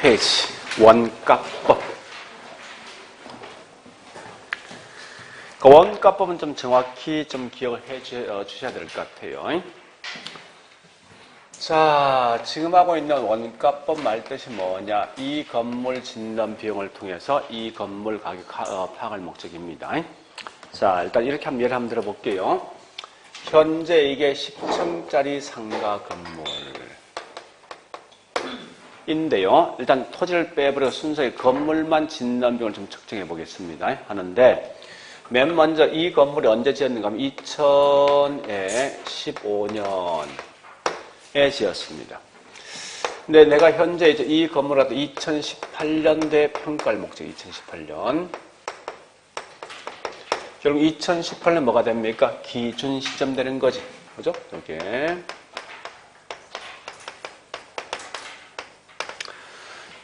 페이지 원가법. 원가법은 좀 정확히 좀 기억을 해 주셔야 될 것 같아요. 자, 지금 하고 있는 원가법 말뜻이 뭐냐? 이 건물 짓는 비용을 통해서 이 건물 가격 파악할 목적입니다. 자, 일단 이렇게 한번 예를 한번 들어볼게요. 현재 이게 10층짜리 상가 건물인데요. 일단 토지를 빼버려 순서의 건물만 짓는 비용을 좀 측정해 보겠습니다. 하는데, 맨 먼저 이 건물이 언제 지었는가 하면 2015년에 지었습니다. 근데 내가 현재 이제 이 건물을 2018년도에 평가할 목적, 2018년. 결국 2018년 뭐가 됩니까? 기준 시점 되는 거지. 그죠? 이렇게.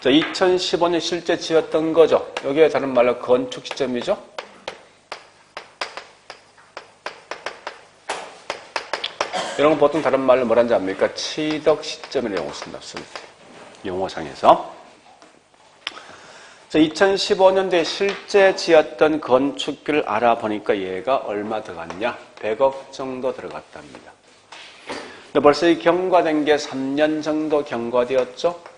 자, 2015년 실제 지었던 거죠. 여기에 다른 말로 건축 시점이죠. 이런 건 보통 다른 말로 뭐라는지 압니까? 취득 시점이라는 용어 쓴다. 용어상에서. 자, 2015년도에 실제 지었던 건축비를 알아보니까 얘가 얼마 들어갔냐? 100억 정도 들어갔답니다. 근데 벌써 이 경과된 게 3년 정도 경과되었죠?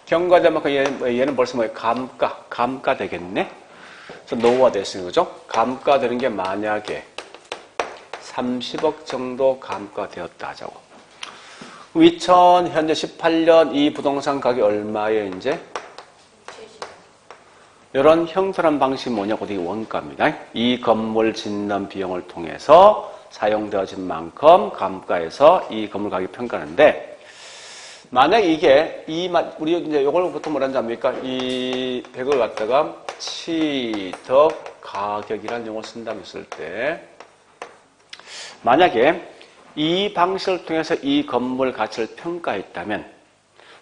경과된 만큼 얘는 벌써 뭐예요? 감가 되겠네? 그래서 노후화 됐으니, 그죠? 감가되는 게 만약에 30억 정도 감가되었다 하자고. 현재 18년 이 부동산 가격이 얼마에 이제? 이런 형태란 방식이 뭐냐고 이게 원가입니다. 이 건물 짓는 비용을 통해서 사용되어진 만큼 감가해서 이 건물 가격이 평가하는데, 만약 이게 우리 이제 이걸 보통 뭐라는지 압니까? 이 100을 갖다가 취득 가격이라는 용어를 쓴다고 했을 때, 만약에 이 방식을 통해서 이 건물 가치를 평가했다면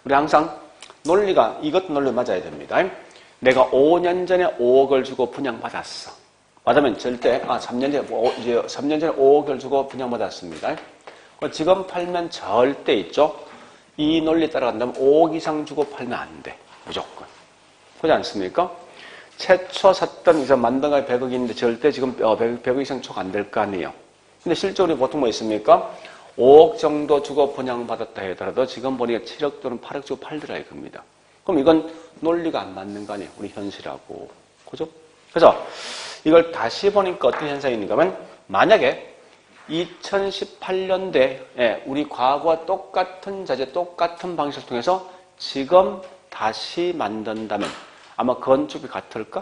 우리 항상 논리가 이것도 논리 맞아야 됩니다. 내가 5년 전에 5억을 주고 분양받았어. 맞으면 절대 3년 전에 5억을 주고 분양받았습니다. 지금 팔면 절대 있죠. 이 논리 따라간다면 5억 이상 주고 팔면 안 돼. 무조건. 그렇지 않습니까? 최초 샀던 이제 만든 게 100억인데 절대 지금 100억 이상 초과 안 될 거 아니에요. 근데 실적으로 보통 뭐 있습니까? 5억 정도 주고 분양받았다 하더라도 지금 보니까 7억 또는 8억 주고 팔더라 이겁니다. 그럼 이건 논리가 안 맞는 거 아니에요? 우리 현실하고. 그죠? 그래서 이걸 다시 보니까 어떤 현상이 있는가 하면 만약에 2018년도에 우리 과거와 똑같은 자재, 똑같은 방식을 통해서 지금 다시 만든다면 아마 건축비 같을까?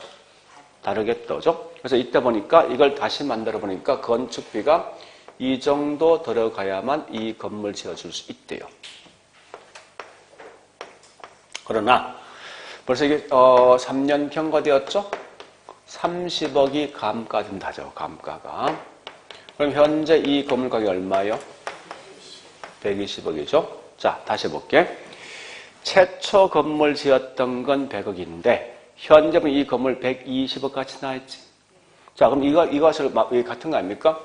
다르겠죠. 그래서 이때 보니까 이걸 다시 만들어 보니까 건축비가 이 정도 들어가야만 이 건물 지어줄 수 있대요. 그러나 벌써 이게 3년 경과되었죠? 30억이 감가된다죠. 감가가. 그럼 현재 이 건물 가격이 얼마예요? 120억이죠. 자, 다시 볼게. 최초 건물 지었던 건 100억인데 현재 이 건물 120억 같이 나왔지. 자, 그럼 이것을 같은 거 아닙니까?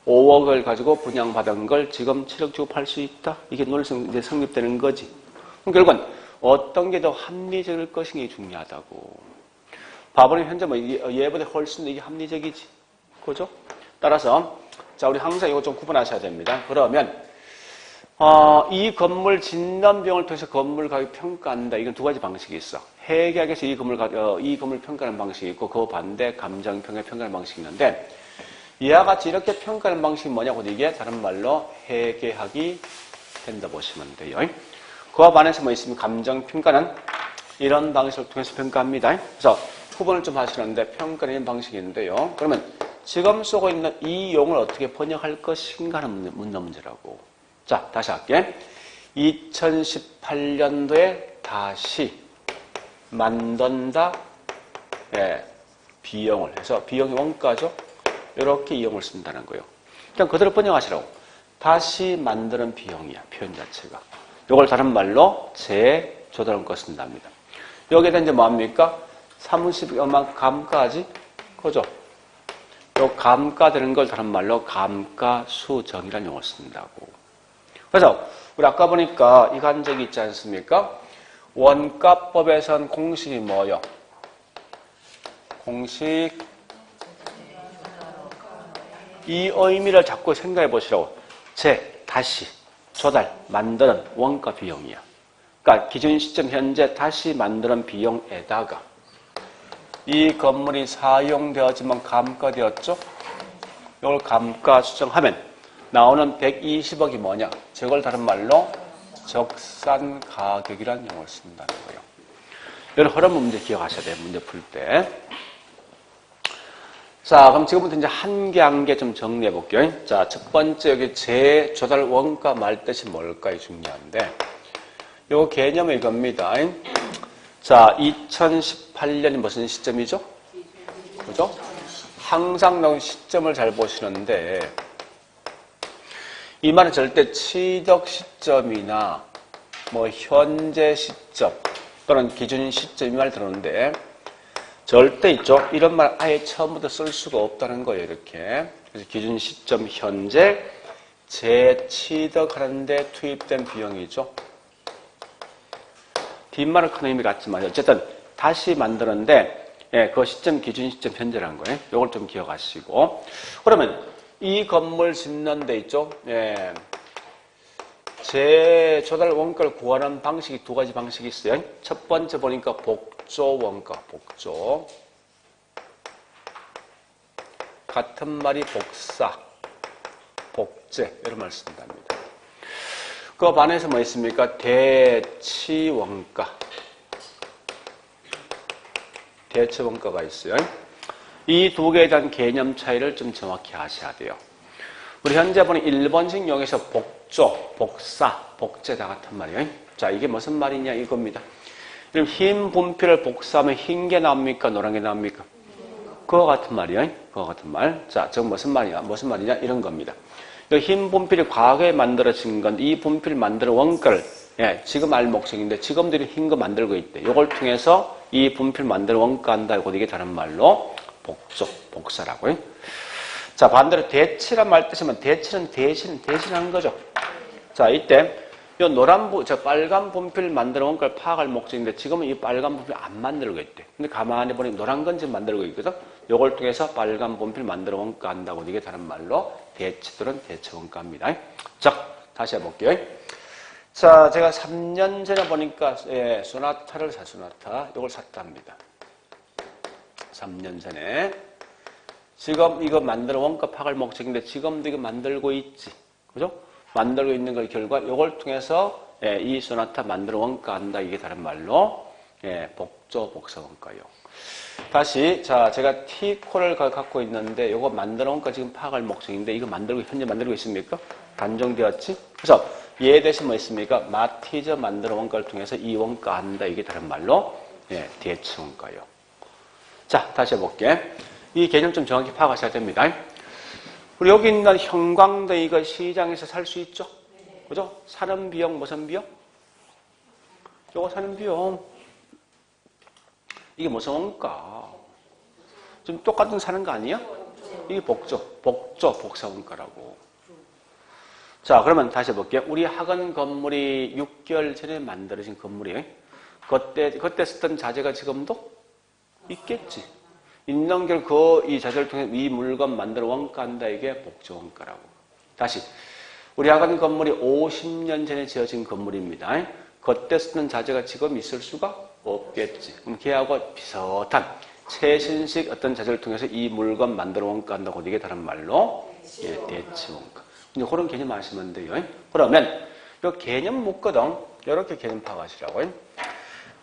5억을 가지고 분양받은 걸 지금 7억 주고 팔 수 있다? 이게 논리상 이제 성립되는 거지. 그럼 결국은 어떤 게 더 합리적일 것인가 중요하다고. 봐보니 현재 얘보다 훨씬 이게 합리적이지. 그죠? 따라서, 자, 우리 항상 이거 좀 구분하셔야 됩니다. 그러면, 이 건물 짓는 비용을 통해서 건물 가격 평가한다. 이건 두 가지 방식이 있어. 회계학에서 이 건물 평가하는 방식이 있고, 그 반대 감정평가 평가하는 방식이 있는데, 이와 같이 이렇게 평가하는 방식이 뭐냐고, 이게 다른 말로 회계학이 된다 보시면 돼요. 그와 반해서 뭐 있으면 감정평가는 이런 방식을 통해서 평가합니다. 그래서 구분을 좀 하시는데, 평가는 이런 방식이 있는데요. 그러면 지금 쓰고 있는 이 용어를 어떻게 번역할 것인가 하는 문제라고. 자, 다시 할게. 2018년도에 다시 만든다. 비용을 해서 비용이 원가죠. 이렇게 이용을 쓴다는 거예요. 그냥 그대로 번역하시라고. 다시 만드는 비용이야. 표현 자체가. 이걸 다른 말로 재조달원가 쓴답니다. 여기에다 이제 뭐합니까? 30여만 감가하지? 그죠? 요 감가되는 걸 다른 말로 감가수정이라는 용어를 쓴다고. 그래서 우리 아까 보니까 이 간적이 있지 않습니까? 원가법에선 공식이 뭐요? 공식. 이 의미를 자꾸 생각해 보시라고. 다시, 조달, 만드는 원가 비용이야. 그러니까 기준 시점 현재 다시 만드는 비용에다가 이 건물이 사용되었지만 감가되었죠? 이걸 감가 수정하면 나오는 120억이 뭐냐? 저걸 다른 말로 적산 가격이라는 용어를 쓴다는 거예요. 이런 흐름 문제 기억하셔야 돼요. 문제 풀 때. 자, 그럼 지금부터 이제 한 개 한 개 좀 정리해 볼게요. 자, 첫 번째 여기 재조달 원가 말 뜻이 뭘까요? 중요한데. 요 개념은 이겁니다. 자, 2018년이 무슨 시점이죠? 그죠? 항상 나온 시점을 잘 보시는데, 이 말은 절대 취득 시점이나 뭐 현재 시점 또는 기준 시점 이 말 들었는데, 절대 있죠. 이런 말 아예 처음부터 쓸 수가 없다는 거예요. 이렇게. 그래서 기준 시점 현재 재취득하는데 투입된 비용이죠. 뒷말은 큰 의미 같지만 어쨌든 다시 만드는데 그 시점 기준 시점 현재라는 거예요. 이걸 좀 기억하시고. 그러면 이 건물 짓는 데 있죠. 재조달 원가를 구하는 방식이 두 가지 방식이 있어요. 첫 번째 보니까 복조 원가, 복조. 같은 말이 복사, 복제 이런 말 쓴답니다. 그 반해서 뭐 있습니까? 대치 원가. 대치 원가가 있어요. 이 두 개에 대한 개념 차이를 좀 정확히 아셔야 돼요. 우리 현재 보는 일본식 용에서 복조, 복사, 복제 다 같은 말이에요. 자, 이게 무슨 말이냐 이겁니다. 그럼 흰 분필을 복사하면 흰 게 나옵니까? 노란 게 나옵니까? 그거 같은 말이에요. 그거 같은 말. 자, 저건 무슨 말이냐? 이런 겁니다. 이 흰 분필이 과거에 만들어진 건 이 분필 만드는 원가를 지금 알 목적인데 지금들이 흰 거 만들고 있대. 이걸 통해서 이 분필 만드는 원가 한다고 이게 다른 말로 복조, 복사라고요. 자, 반대로 대치란 말 뜻이면 대치는 대신하는 거죠. 자, 이때 이 빨간 분필 만드는 원가를 파악할 목적인데 지금은 이 빨간 분필 안 만들고 있대. 근데 가만히 보니 노란 건 지금 만들고 있거든. 이걸 통해서 빨간 분필 만드는 원가 한다고 이게 다른 말로 대치 또는 대체 원가입니다. 자, 다시 해볼게요. 자, 제가 3년 전에 보니까 소나타를 소나타 이걸 샀답니다. 3년 전에. 지금 이거 만드는 원가 파악할 목적인데 지금도 이거 만들고 있지. 그죠? 만들고 있는 걸 결과 이걸 통해서 이 소나타 만드는 원가 한다. 이게 다른 말로 복조 복사 원가요. 다시 자, 제가 T코를 갖고 있는데 이거 만드는 원가 지금 파악할 목적인데 이거 현재 만들고 있습니까? 단정되었지? 그래서 얘 대신 뭐 있습니까? 마티저 만드는 원가를 통해서 이 원가 한다. 이게 다른 말로 대치 원가요. 자, 다시 해볼게. 이 개념 좀 정확히 파악하셔야 됩니다. 그리고 여기 있는 형광등 이거 시장에서 살 수 있죠? 그죠? 사는 비용, 무슨 비용? 요거 사는 비용. 이게 무슨 원가? 좀 똑같은 사는 거 아니야? 이게 복조, 복사 원가라고. 자, 그러면 다시 해볼게요. 우리 학원 건물이 6개월 전에 만들어진 건물이에요. 그때 쓰던 자재가 지금도 있겠지. 있는 결 이 자재를 통해 이 물건 만들어 원가한다. 이게 복조 원가라고. 다시 우리 학원 건물이 50년 전에 지어진 건물입니다. 그때 쓰는 자재가 지금 있을 수가 없겠지. 그럼 걔하고 비슷한 최신식 어떤 자재를 통해서 이 물건 만들어 원가한다고 이게 다른 말로 대치 원가. 이제 그런 개념 아시면 돼요. 그러면 이 개념 묻거든. 이렇게 개념 파악하시라고요.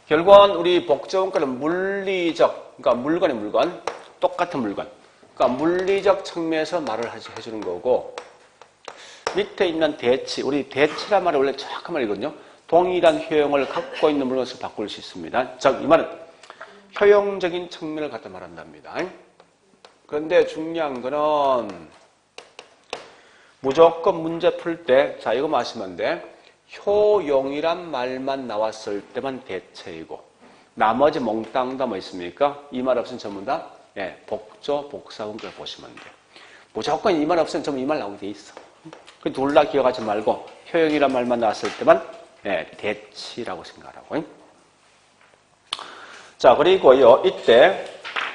결국은 우리 복조 원가는 물리적, 그러니까 물건의 물건, 똑같은 물건. 그러니까 물리적 측면에서 말을 해주는 거고, 밑에 있는 대치, 우리 대치란 말이 원래 정확한 말이거든요. 동일한 효용을 갖고 있는 물건을 바꿀 수 있습니다. 즉, 이 말은 효용적인 측면을 갖다 말한답니다. 그런데 중요한 거는 무조건 문제 풀 때, 자, 이거 마시면 돼. 효용이란 말만 나왔을 때만 대체이고 나머지 몽땅 다 뭐 있습니까? 이 말 없으면 전부 다 복조, 복사 원가를 보시면 돼요. 무조건 이 말 없으면 전부 이 말 나오게 돼 있어. 그 둘 다 기억하지 말고 효용이란 말만 나왔을 때만 대치라고 생각하라고. 자, 그리고요, 이때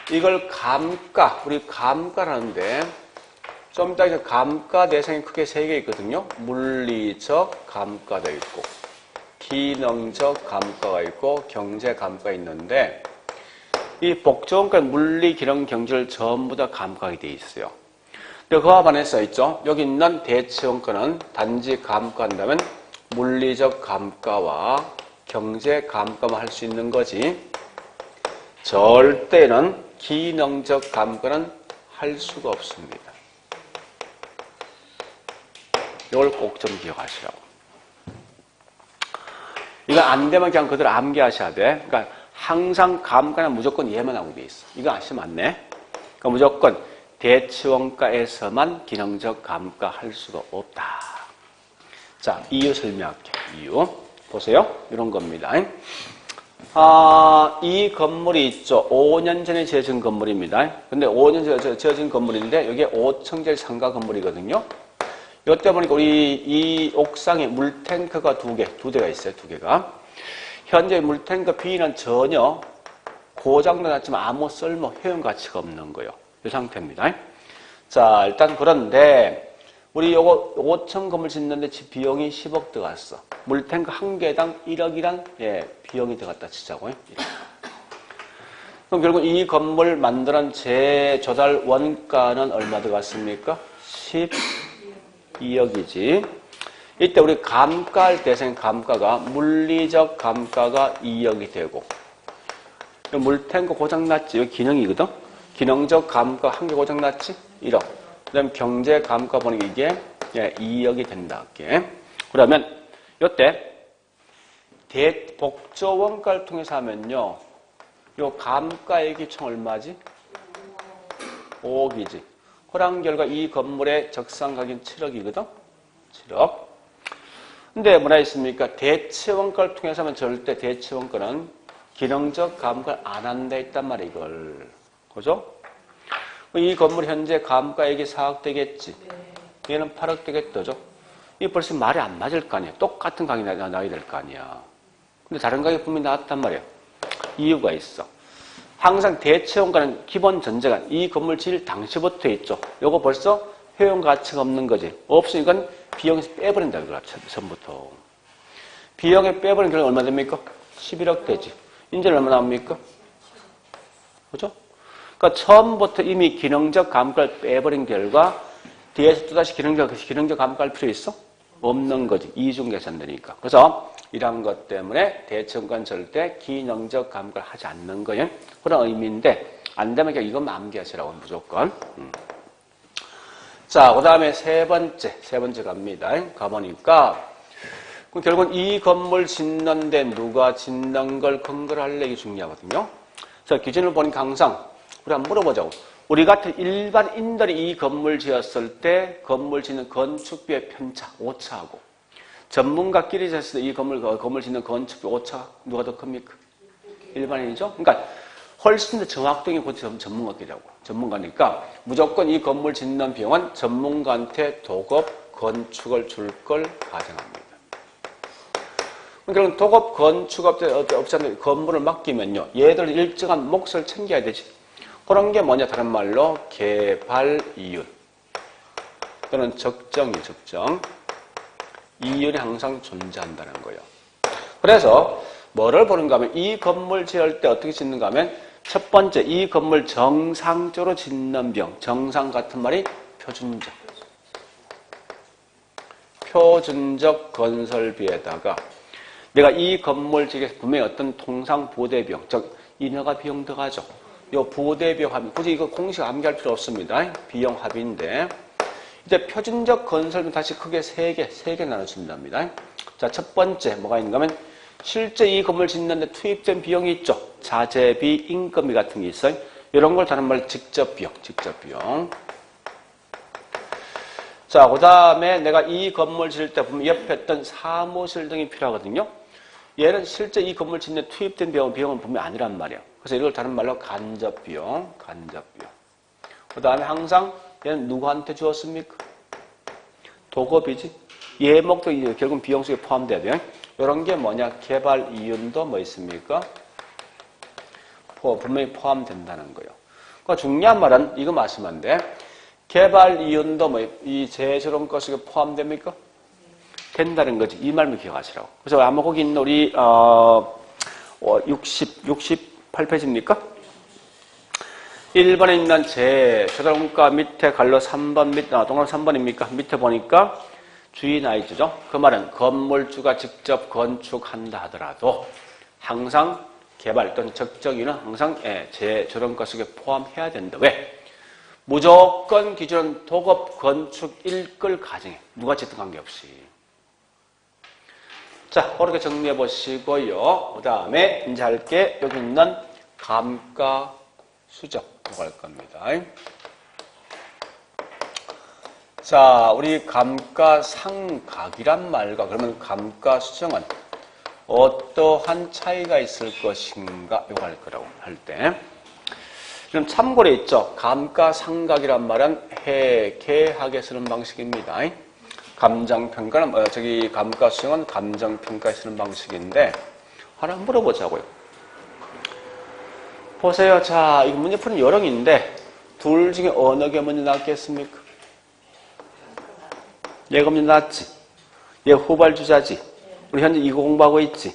이걸 감가, 우리 감가라는데 좀 이따 이제 감가 대상이 크게 세 개 있거든요. 물리적 감가도 있고, 기능적 감가가 있고, 경제 감가가 있는데 이 복조원가 물리, 기능, 경제를 전부 다 감가하게 돼 있어요. 근데 그와 반해서 있죠. 여기 있는 대체원가는 단지 감가한다면 물리적 감가와 경제 감가만 할 수 있는 거지. 절대는 기능적 감가는 할 수가 없습니다. 이걸 꼭 좀 기억하시라고. 이거 안 되면 그냥 그대로 암기하셔야 돼. 그러니까 항상 감가는 무조건 얘만 하고 돼 있어. 이거 아시면 안 돼? 그러니까 무조건 대치원가에서만 기능적 감가 할 수가 없다. 자, 이유 설명할게. 이유. 보세요. 이런 겁니다. 이 건물이 있죠. 5년 전에 지어진 건물입니다. 근데 5년 전에 지어진 건물인데 여기에 5층짜리 상가 건물이거든요. 이때 보니까 우리 이 옥상에 물탱크가 두 대가 있어요. 두 개가. 현재 물탱크 B는 전혀 고장도 났지만 아무 쓸모, 효용 가치가 없는 거예요. 이 상태입니다. 자, 일단 그런데 우리 요거 5층 건물 짓는데 비용이 10억 들어갔어. 물탱크 한 개당 1억이란 비용이 들어갔다 치자고요. 그럼 결국 이 건물 만드는 재조달 원가는 얼마 들어갔습니까? 12억이지. 이때 우리 감가할 대상 감가가 물리적 감가가 2억이 되고, 물탱크 고장났지. 여기 기능이거든. 기능적 감가 한 개 고장났지. 1억. 그 다음에 경제 감가 보니까 이게 2억이 된다 할게. 그러면 이때 복조 원가를 통해서 하면요, 요 감가액이 총 얼마지? 5억이지. 호랑 결과 이 건물의 적상 가격은 7억이거든. 7억. 근데 뭐라 했습니까? 대체원가를 통해서 하면 절대 대체원가는 기능적 감가를 안 한다 했단 말이야, 이걸. 그죠? 이 건물 현재 감가액이 4억 되겠지. 얘는 8억 되겠죠. 이게 벌써 말이 안 맞을 거 아니야. 똑같은 가격이 나와야 될 거 아니야. 근데 다른 가격이 분명히 나왔단 말이야. 이유가 있어. 항상 대체원가는 기본 전제가 이 건물 지을 당시부터 있죠. 요거 벌써 효용 가치가 없는 거지. 없으니까 비용에서 빼버린다, 그거야, 처음부터. 비용에 빼버린 결과 얼마 됩니까? 11억 되지. 이제는 얼마 나옵니까? 그죠? 그러니까 처음부터 이미 기능적 감가를 빼버린 결과 뒤에서 또다시 기능적 감가할 필요 있어? 없는 거지. 이중 계산되니까. 그래서 이런 것 때문에 대체원가는 절대 기능적 감가를 하지 않는 거예요. 그런 의미인데 안 되면 그냥 이것만 암기하시라고 무조건. 자, 그 다음에 세 번째 갑니다. 가보니까 그럼 결국은 이 건물 짓는데 누가 짓는 걸 근거로 할래? 이게 중요하거든요. 그래서 기준을 보니까 항상 우리 한번 물어보자고. 우리 같은 일반인들이 이 건물 지었을 때 건물 짓는 건축비의 편차, 오차하고 전문가끼리 지었을 때 이 건물 짓는 건축비 오차 누가 더 큽니까? 일반인이죠? 그러니까 훨씬 더 정확도가 곧 전문가끼리라고. 전문가니까 무조건 이 건물 짓는 비용은 전문가한테 도급 건축을 줄 걸 가정합니다. 그러니까 도급 건축업자한테 건물을 맡기면요, 얘들 일정한 몫을 챙겨야 되지. 그런 게 뭐냐, 다른 말로 개발 이윤 또는 적정. 이윤이 항상 존재한다는 거예요. 그래서 뭐를 보는가 하면 이 건물 지을 때 어떻게 짓는가 하면 첫 번째, 이 건물 정상적으로 짓는 비용. 정상 같은 말이 표준적 건설비에다가 내가 이 건물 지에 분명히 어떤 통상 부대 비용, 즉 인허가 비용 들어가죠. 요 부대 비용 합의, 굳이 이거 공식 암기할 필요 없습니다. 비용 합의인데 이제 표준적 건설비 다시 크게 세 개 나눠진답니다. 자, 첫 번째 뭐가 있는가 하면 실제 이 건물 짓는데 투입된 비용이 있죠. 자재비, 인건비 같은 게 있어요. 이런 걸 다른 말로 직접 비용. 자, 그 다음에 내가 이 건물 지을 때 보면 옆에 어떤 사무실 등이 필요하거든요. 얘는 실제 이 건물 짓는 데 투입된 비용은 분명히 아니란 말이에요. 그래서 이걸 다른 말로 간접 비용. 그 다음에 항상 얘는 누구한테 주었습니까? 도급이지. 예목도 결국 비용 속에 포함돼야 돼요. 이런 게 뭐냐? 개발 이윤도 뭐 있습니까? 분명히 포함된다는 거예요. 그러니까 중요한 말은 이거 말씀한 데 개발 이윤도 이 제조론 것이 포함됩니까? 된다는 거지. 이 말만 기억하시라고. 그래서 아마 거기 있는 우리 68페이지입니까? 1번에 있는 제조론가 밑에 갈로 3번 동그라미 3번입니까? 밑에 보니까 주의 나이즈죠. 그 말은 건물주가 직접 건축한다 하더라도 항상 개발 또는 적정이는 항상 제조론가 속에 포함해야 된다. 왜? 무조건 기준은 도급 건축 일끌 가정에 누가 짓든 관계없이. 자, 그렇게 정리해 보시고요. 그 다음에 이제 할게 여기 있는 감가 수정 이거 할 겁니다. 자, 우리 감가상각이란 말과 그러면 감가수정은 어떠한 차이가 있을 것인가 이거 할 거라고 할 때. 그럼 참고로 있죠. 감가상각이란 말은 해계하게 쓰는 방식입니다. 감정평가는 감가수정은 감정평가에 쓰는 방식인데 하나 물어보자고요. 보세요. 자, 이거 문제 푸는 요령인데 둘 중에 어느 게 먼저 낫겠습니까? 얘가 먼저 낫지. 얘 후발주자지. 우리 현재 이거 공부하고 있지.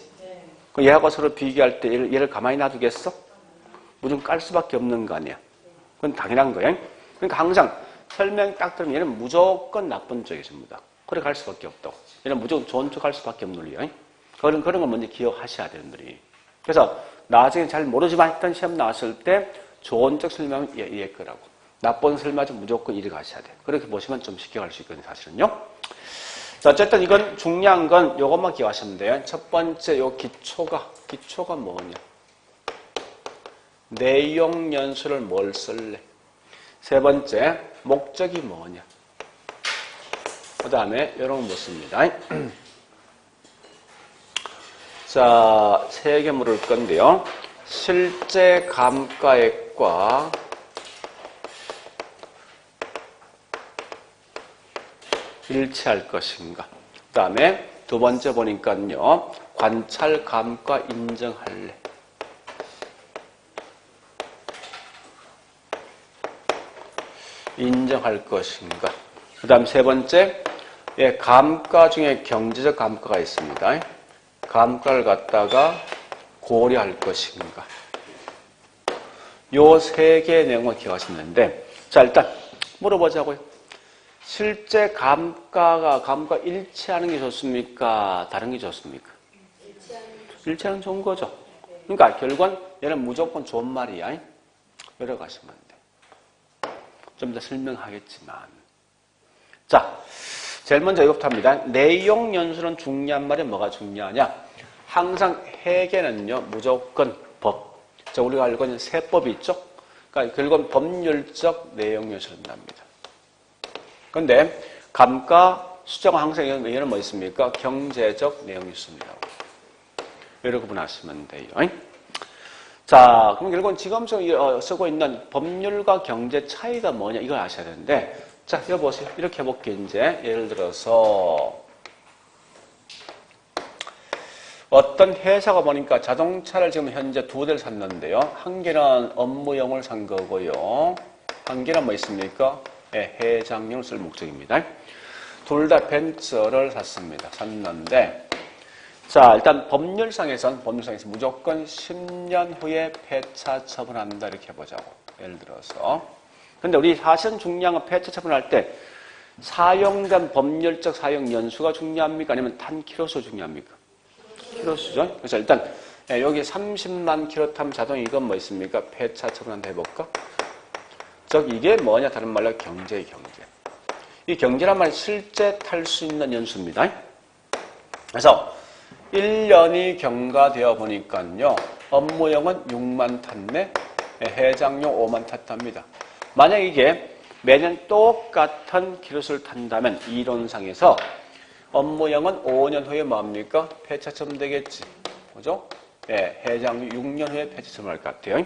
얘하고 서로 비교할 때 얘를 가만히 놔두겠어? 무조건 깔 수밖에 없는 거 아니야. 그건 당연한 거야. 그러니까 항상 설명 딱 들으면 얘는 무조건 나쁜 쪽이 전부 다. 그래 갈 수밖에 없다고. 얘는 무조건 좋은 쪽 갈 수밖에 없는 논리야. 그런 걸 먼저 기억하셔야 되는 논리. 그래서 나중에 잘 모르지만 했던 시험 나왔을 때 좋은 쪽 설명은 얘 거라고. 나쁜 설명은 무조건 이리 가셔야 돼. 그렇게 보시면 좀 쉽게 갈 수 있거든요, 사실은요. 자, 어쨌든 이건 중요한 건 요것만 기억하시면 돼요. 첫 번째 요 기초가 뭐냐. 내용 연수를 뭘 쓸래? 세 번째, 목적이 뭐냐? 그 다음에 이런 거 묻습니다. 자, 3개 물을 건데요. 실제 감가액과 일치할 것인가? 그 다음에 두 번째 보니까요. 관찰 감가 인정할래? 인정할 것인가? 그 다음 세 번째, 감가 중에 경제적 감가가 있습니다. 감가를 갖다가 고려할 것인가? 요 3개의 내용을 기억하시면 되는데, 자, 일단 물어보자고요. 실제 감가 일치하는 게 좋습니까? 다른 게 좋습니까? 일치하는 게 좋은 거죠. 그러니까 결국은 얘는 무조건 좋은 말이야. 여러 가시면 돼. 좀 더 설명하겠지만. 자, 제일 먼저 이것부터 합니다. 내용 연수는 중요한 말이 뭐가 중요하냐? 항상 회계는요, 무조건 법. 자, 우리가 알고 있는 세법이 있죠? 그러니까 결국은 법률적 내용 연수를 합니다. 그런데 감가 수정은 항상 얘는 뭐 있습니까? 경제적 내용이 있습니다. 이렇게 구분하시면 돼요. 자, 그럼 결국은 지금 쓰고 있는 법률과 경제 차이가 뭐냐 이걸 아셔야 되는데, 자, 여기 보세요. 이렇게 해볼게요. 이제 예를 들어서 어떤 회사가 보니까 자동차를 지금 현재 2대를 샀는데요. 한 개는 업무용을 산 거고요. 한 개는 뭐 있습니까? 해장용을 쓸 목적입니다. 둘 다 벤츠를 샀는데, 자, 일단 법률상에선 무조건 10년 후에 폐차 처분한다 이렇게 해보자고. 예를 들어서. 근데 우리 사실은 중요한 건 폐차 처분할 때 사용된 법률적 사용 연수가 중요합니까? 아니면 탄키로수 중요합니까? 키로수죠. 그래서 일단 여기 30만 킬로 탄 자동 이건 뭐 있습니까? 폐차 처분한다 해볼까? 즉 이게 뭐냐? 다른 말로 경제. 이 경제란 말은 실제 탈 수 있는 연수입니다. 그래서 1년이 경과되어 보니까요. 업무용은 6만 탔네. 해장용 5만 탔답니다. 만약 이게 매년 똑같은 키로수를 탄다면 이론상에서 업무용은 5년 후에 뭡니까? 폐차 처분되겠지. 그죠? 해장용 6년 후에 폐차 처분할 것 같아요.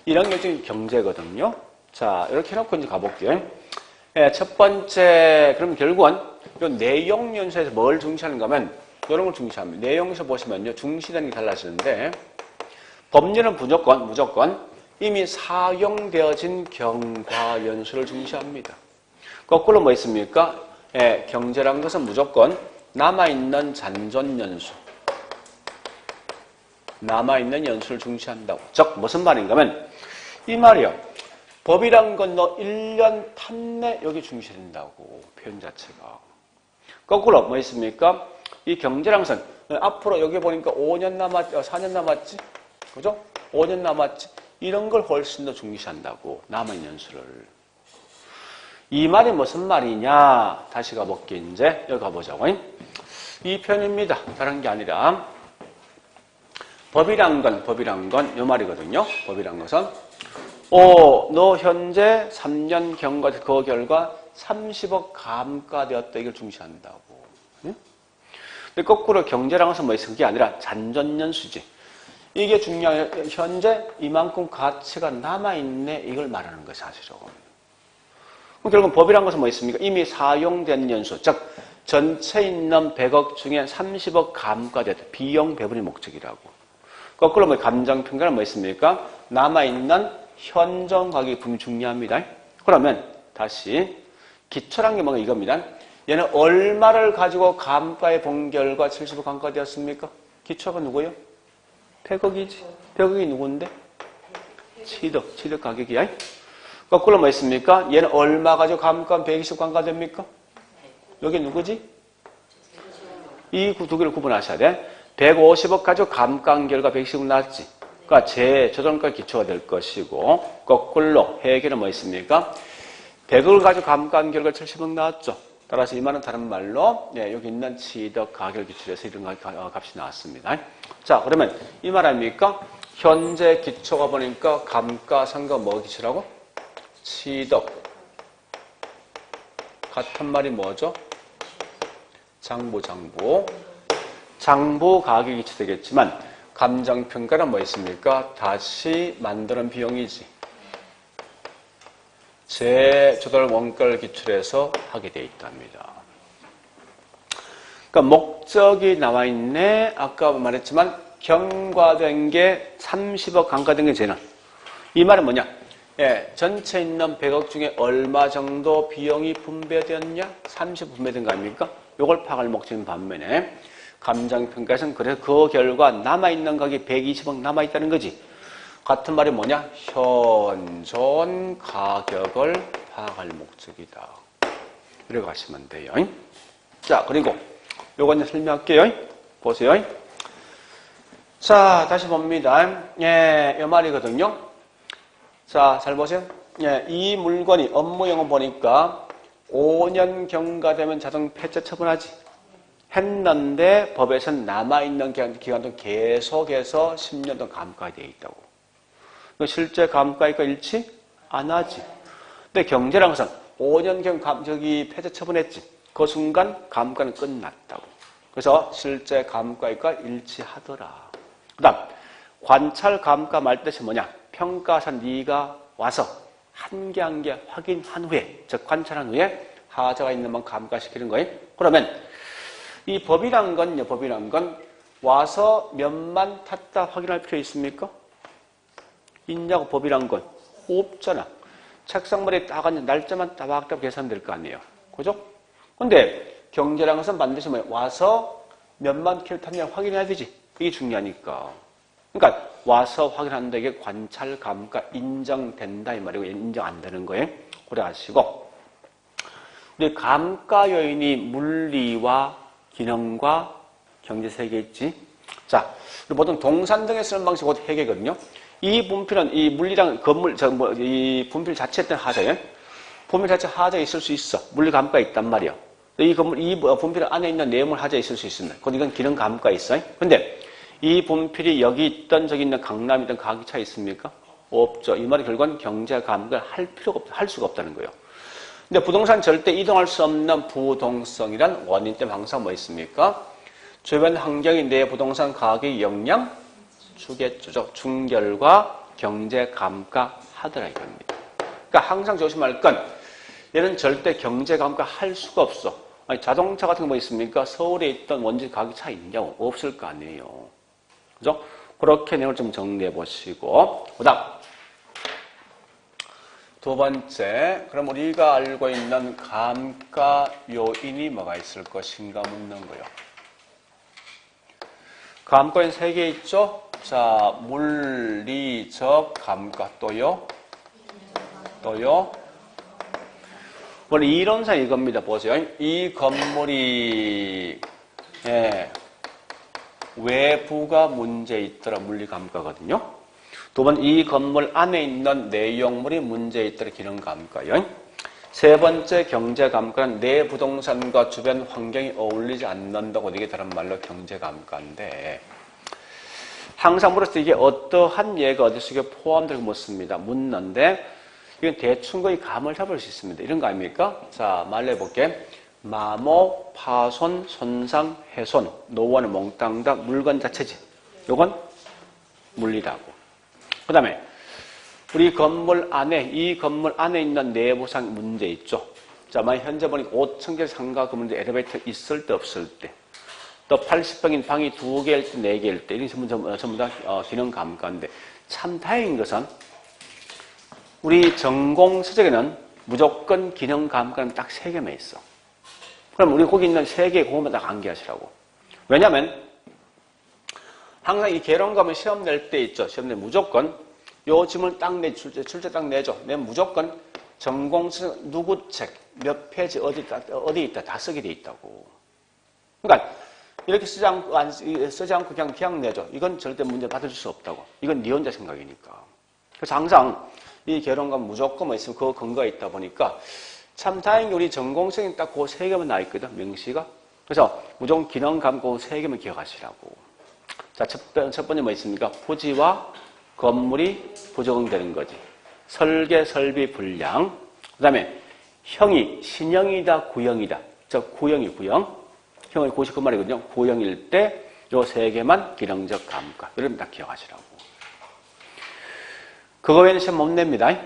이런 게 지금 경제거든요. 자, 이렇게 해놓고 이제 가볼게요. 첫 번째, 그럼 결국은 이 내용 연수에서 뭘 중시하는가 하면 이런 걸 중시합니다. 내용에서 보시면요. 중시되는 게 달라지는데 법률은 무조건 이미 사용되어진 경과연수를 중시합니다. 거꾸로 뭐 있습니까? 예, 경제란 것은 무조건 남아있는 잔존연수, 남아있는 연수를 중시한다고. 즉 무슨 말인가 하면 이 말이요. 법이란 건 너 1년 탐내 여기 중시된다고 표현 자체가. 거꾸로 뭐 있습니까? 이 경제란 것은 앞으로 여기 보니까 5년 남았지, 4년 남았지? 그죠? 5년 남았지? 이런 걸 훨씬 더 중시한다고, 남은 연수를. 이 말이 무슨 말이냐? 다시 가볼게, 이제. 여기 가보자고. 이 편입니다. 다른 게 아니라. 법이란 건, 이 말이거든요. 법이란 것은. 너 현재 3년 경과, 그 결과 30억 감가되었다. 이걸 중시한다고. 응? 근데 거꾸로 경제란 것은 뭐 있은 게 아니라 잔존연수지. 이게 중요해요. 현재 이만큼 가치가 남아있네. 이걸 말하는 거예요, 사실은. 결국 법이란 것은 뭐 있습니까? 이미 사용된 연수. 즉, 전체 있는 100억 중에 30억 감가되었다. 비용 배분이 목적이라고. 거꾸로 뭐 감정평가는 뭐 있습니까? 남아있는 현존 가격이 분명히 중요합니다. 그러면 다시 기초란 게 뭔가 이겁니다. 얘는 얼마를 가지고 감가에 본 결과 70억 감가되었습니까? 기초가 누구예요? 100억이지. 100억이 누군데? 취득 가격이야. 거꾸로 뭐 있습니까? 얘는 얼마 가지고 감가 120 감가됩니까? 여기 누구지? 이 두 개를 구분하셔야 돼. 150억 가지고 감가한 결과 120억 나왔지. 그러니까 재조정가 기초가 될 것이고, 거꾸로 해결은 뭐 있습니까? 100억을 가지고 감가한 결과 70억 나왔죠. 따라서 이 말은 다른 말로 여기 있는 취득 가격 기출에서 이런 값이 나왔습니다. 자, 그러면 이 말 아닙니까? 현재 기초가 보니까 감가상각 뭐 기출하고? 취득. 같은 말이 뭐죠? 장부. 장부 가격이 기초되겠지만 감정평가는 뭐 있습니까? 다시 만드는 비용이지. 재조달 원가를 기출해서 하게 돼 있답니다. 그러니까 목적이 나와 있네. 아까 말했지만 경과된 게 30억 감가된 게 쟤는. 이 말은 뭐냐? 전체 있는 100억 중에 얼마 정도 비용이 분배되었냐? 30 분배된 거 아닙니까? 요걸 파악할 목적인 반면에 감정평가에서는 그래서 그 결과 남아있는 가격이 120억 남아있다는 거지. 같은 말이 뭐냐? 현존 가격을 파악할 목적이다. 이렇게 하시면 돼요. 자, 그리고 요거 이제 설명할게요. 보세요. 자, 다시 봅니다. 이 말이거든요. 자, 잘 보세요. 이 물건이 업무용어 보니까 5년 경과되면 자동 폐쇄 처분하지. 했는데 법에서는 남아있는 기간 동안 계속해서 10년 동안 감가가 되어 있다고. 실제 감가액과 일치 안 하지. 근데 경제라는 것은 5년경 폐쇄 처분했지. 그 순간 감가는 끝났다고. 그래서 실제 감가액과 일치하더라. 그 다음 관찰 감가 말뜻이 뭐냐? 평가사 네가 와서 한 개 한 개 확인한 후에, 즉 관찰한 후에 하자가 있는 만 감가시키는 거예요. 그러면 이 법이란 건 와서 몇만 탔다 확인할 필요 있습니까? 있냐고. 법이란 건 없잖아. 책상머리에 딱 앉아 날짜만 따박따박 계산될 거 아니에요. 그죠? 근데 경제란 것은 반드시 뭐예요? 와서 몇만 킬로 탔냐 확인해야 되지. 이게 중요하니까. 그러니까 와서 확인한다. 이게 관찰 감가 인정된다 이 말이고, 인정 안 되는 거예요. 그래 아시고. 근데 감가 요인이 물리와 기능과 경제 세 개 있지. 자, 보통 동산 등에 쓰는 방식이 곧 회계거든요. 이 분필은 이 물리랑 건물, 이 분필 자체에 있던 하자예요. 분필 자체 하자에 있을 수 있어. 물리 감가 있단 말이야. 이 분필 안에 있는 내용물 하자에 있을 수 있습니다. 그건 이건 기능 감가 있어요. 근데 이 분필이 여기 있던 저기 있는 강남이든 가격 차이 있습니까? 없죠. 이 말이 결국은 경제 감가를 할 수가 없다는 거예요. 근데 부동산 절대 이동할 수 없는 부동성이란 원인 때문에 항상 뭐 있습니까? 주변 환경이 내 부동산 가격에 영향 주겠죠. 중결과 경제 감가 하더라 이겁니다. 그러니까 항상 조심할 건 얘는 절대 경제 감가 할 수가 없어. 아니, 자동차 같은 거 뭐 있습니까? 서울에 있던 원지 가격 차이 있냐고. 없을 거 아니에요. 그죠? 그렇게 내용을 좀 정리해 보시고, 그 다음 두 번째, 그럼 우리가 알고 있는 감가 요인이 뭐가 있을 것인가 묻는 거예요. 감가 요인 3개 있죠? 자, 물리적 감가 또요. 원래 이론상 이겁니다. 보세요. 이 건물이 외부가 문제 있더라 물리감가거든요. 두 번, 이 건물 안에 있는 내용물이 문제 있더라 기능감가요. 세 번째 경제감가는 내 부동산과 주변 환경이 어울리지 않는다고 이게 다른 말로 경제감가인데, 항상 물었을 때 이게 어떠한 예가 어디 속에 포함되고 묻습니다. 묻는데 이건 대충 거의 감을 잡을 수 있습니다. 이런 거 아닙니까? 자, 말해볼게. 마모, 파손, 손상, 훼손, 노원은 몽땅 다 물건 자체지. 요건 물리라고. 그 다음에 우리 건물 안에, 이 건물 안에 있는 내부상 문제 있죠. 자, 만약 현재 보니까 5층짜리 상가 건물인데 엘리베이터 있을 때 없을 때, 또 80평인 방이 2개일 때 4개일 때, 이런 전부 다 기능 감가인데, 참 다행인 것은 우리 전공서적에는 무조건 기능 감가는 딱 3개만 있어. 그럼 우리 거기 있는 3개 그것만 딱 암기하시라고. 왜냐면 항상 이 개론감을 시험 낼 때 있죠. 시험 낼 무조건 요 질문 딱 출제 딱 내줘. 내면 무조건 전공서 누구 책, 몇 페이지 어디 있다 다 쓰게 돼 있다고. 그러니까 이렇게 쓰지 않고 그냥 내줘. 이건 절대 문제 받을 수 없다고. 이건 네 혼자 생각이니까. 그래서 항상 이 개론감 무조건 뭐 있으면 그 근거가 있다 보니까 참 다행히 우리 전공성이 딱 그 3개만 나와 있거든, 명시가. 그래서 무조건 기능감 그 3개만 기억하시라고. 자, 첫 번째 뭐 있습니까? 부지와 건물이 부적응되는 거지. 설계, 설비, 불량. 그 다음에 형이 신형이다, 구형이다. 구형이 구형. 형이 99마리거든요. 구형일 때 요 3개만 기능적 감가. 이러면 다 기억하시라고. 그거 외에는 시험 못 냅니다.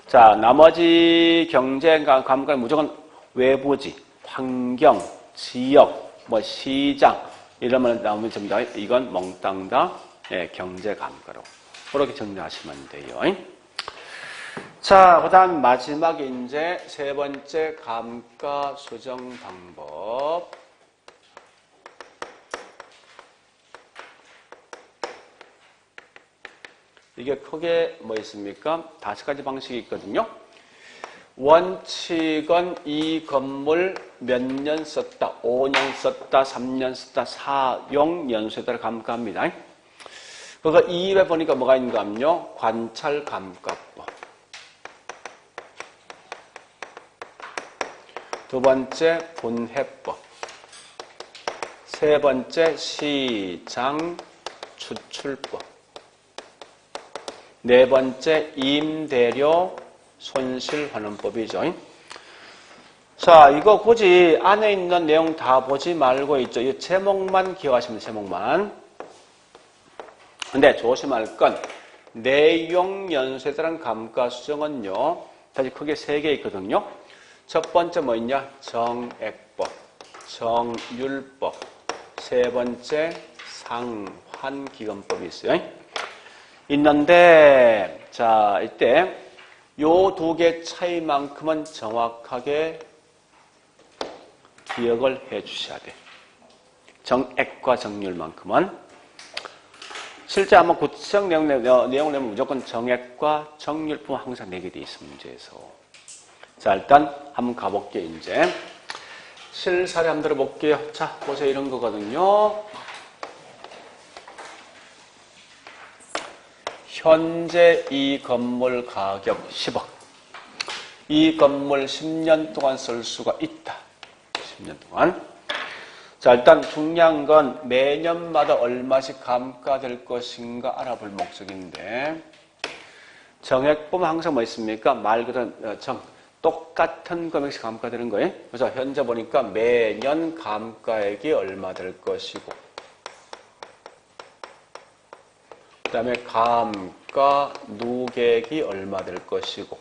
자, 나머지 경제 감가는 무조건 외부지, 환경, 지역, 뭐 시장 이러면 나오면 됩니다. 이건 몽땅 다 경제 감가로 그렇게 정리하시면 돼요. 자, 그다음 마지막에 이제 세 번째 감가 수정 방법. 이게 크게 뭐 있습니까? 5가지 방식이 있거든요. 원칙은 이 건물 몇 년 썼다, 5년 썼다, 3년 썼다, 사용 연수에 따라 감가합니다. 그거 2회 보니까 뭐가 있는가 하면요. 관찰 감가법. 두 번째 분해법. 세 번째 시장 추출법. 네 번째 임대료 손실환원법이죠. 자, 이거 굳이 안에 있는 내용 다 보지 말고 있죠. 이 제목만 기억하시면 돼요. 제목만. 근데 조심할 건 내용 연수에 따른 감가 수정은요. 사실 크게 3개 있거든요. 첫 번째 뭐 있냐? 정액법, 정률법. 세 번째 상환기금법이 있어요. 있는데, 자, 이때 요 2개 차이만큼은 정확하게 기억을 해 주셔야 돼. 정액과 정률만큼은. 실제 아마 구체적 내용을 내면 무조건 정액과 정률뿐 항상 내게 돼 있어, 문제에서. 자, 일단 한번 가볼게요, 이제. 실사례 한번 들어볼게요. 자, 보세요. 이런 거거든요. 현재 이 건물 가격 10억. 이 건물 10년 동안 쓸 수가 있다. 10년 동안. 자, 일단 중요한 건 매년마다 얼마씩 감가될 것인가 알아볼 목적인데, 정액 보면 항상 뭐 있습니까? 말 그대로 똑같은 금액씩 감가되는 거예요. 그래서 현재 보니까 매년 감가액이 얼마 될 것이고, 그 다음에 감가 누계액이 얼마 될 것이고,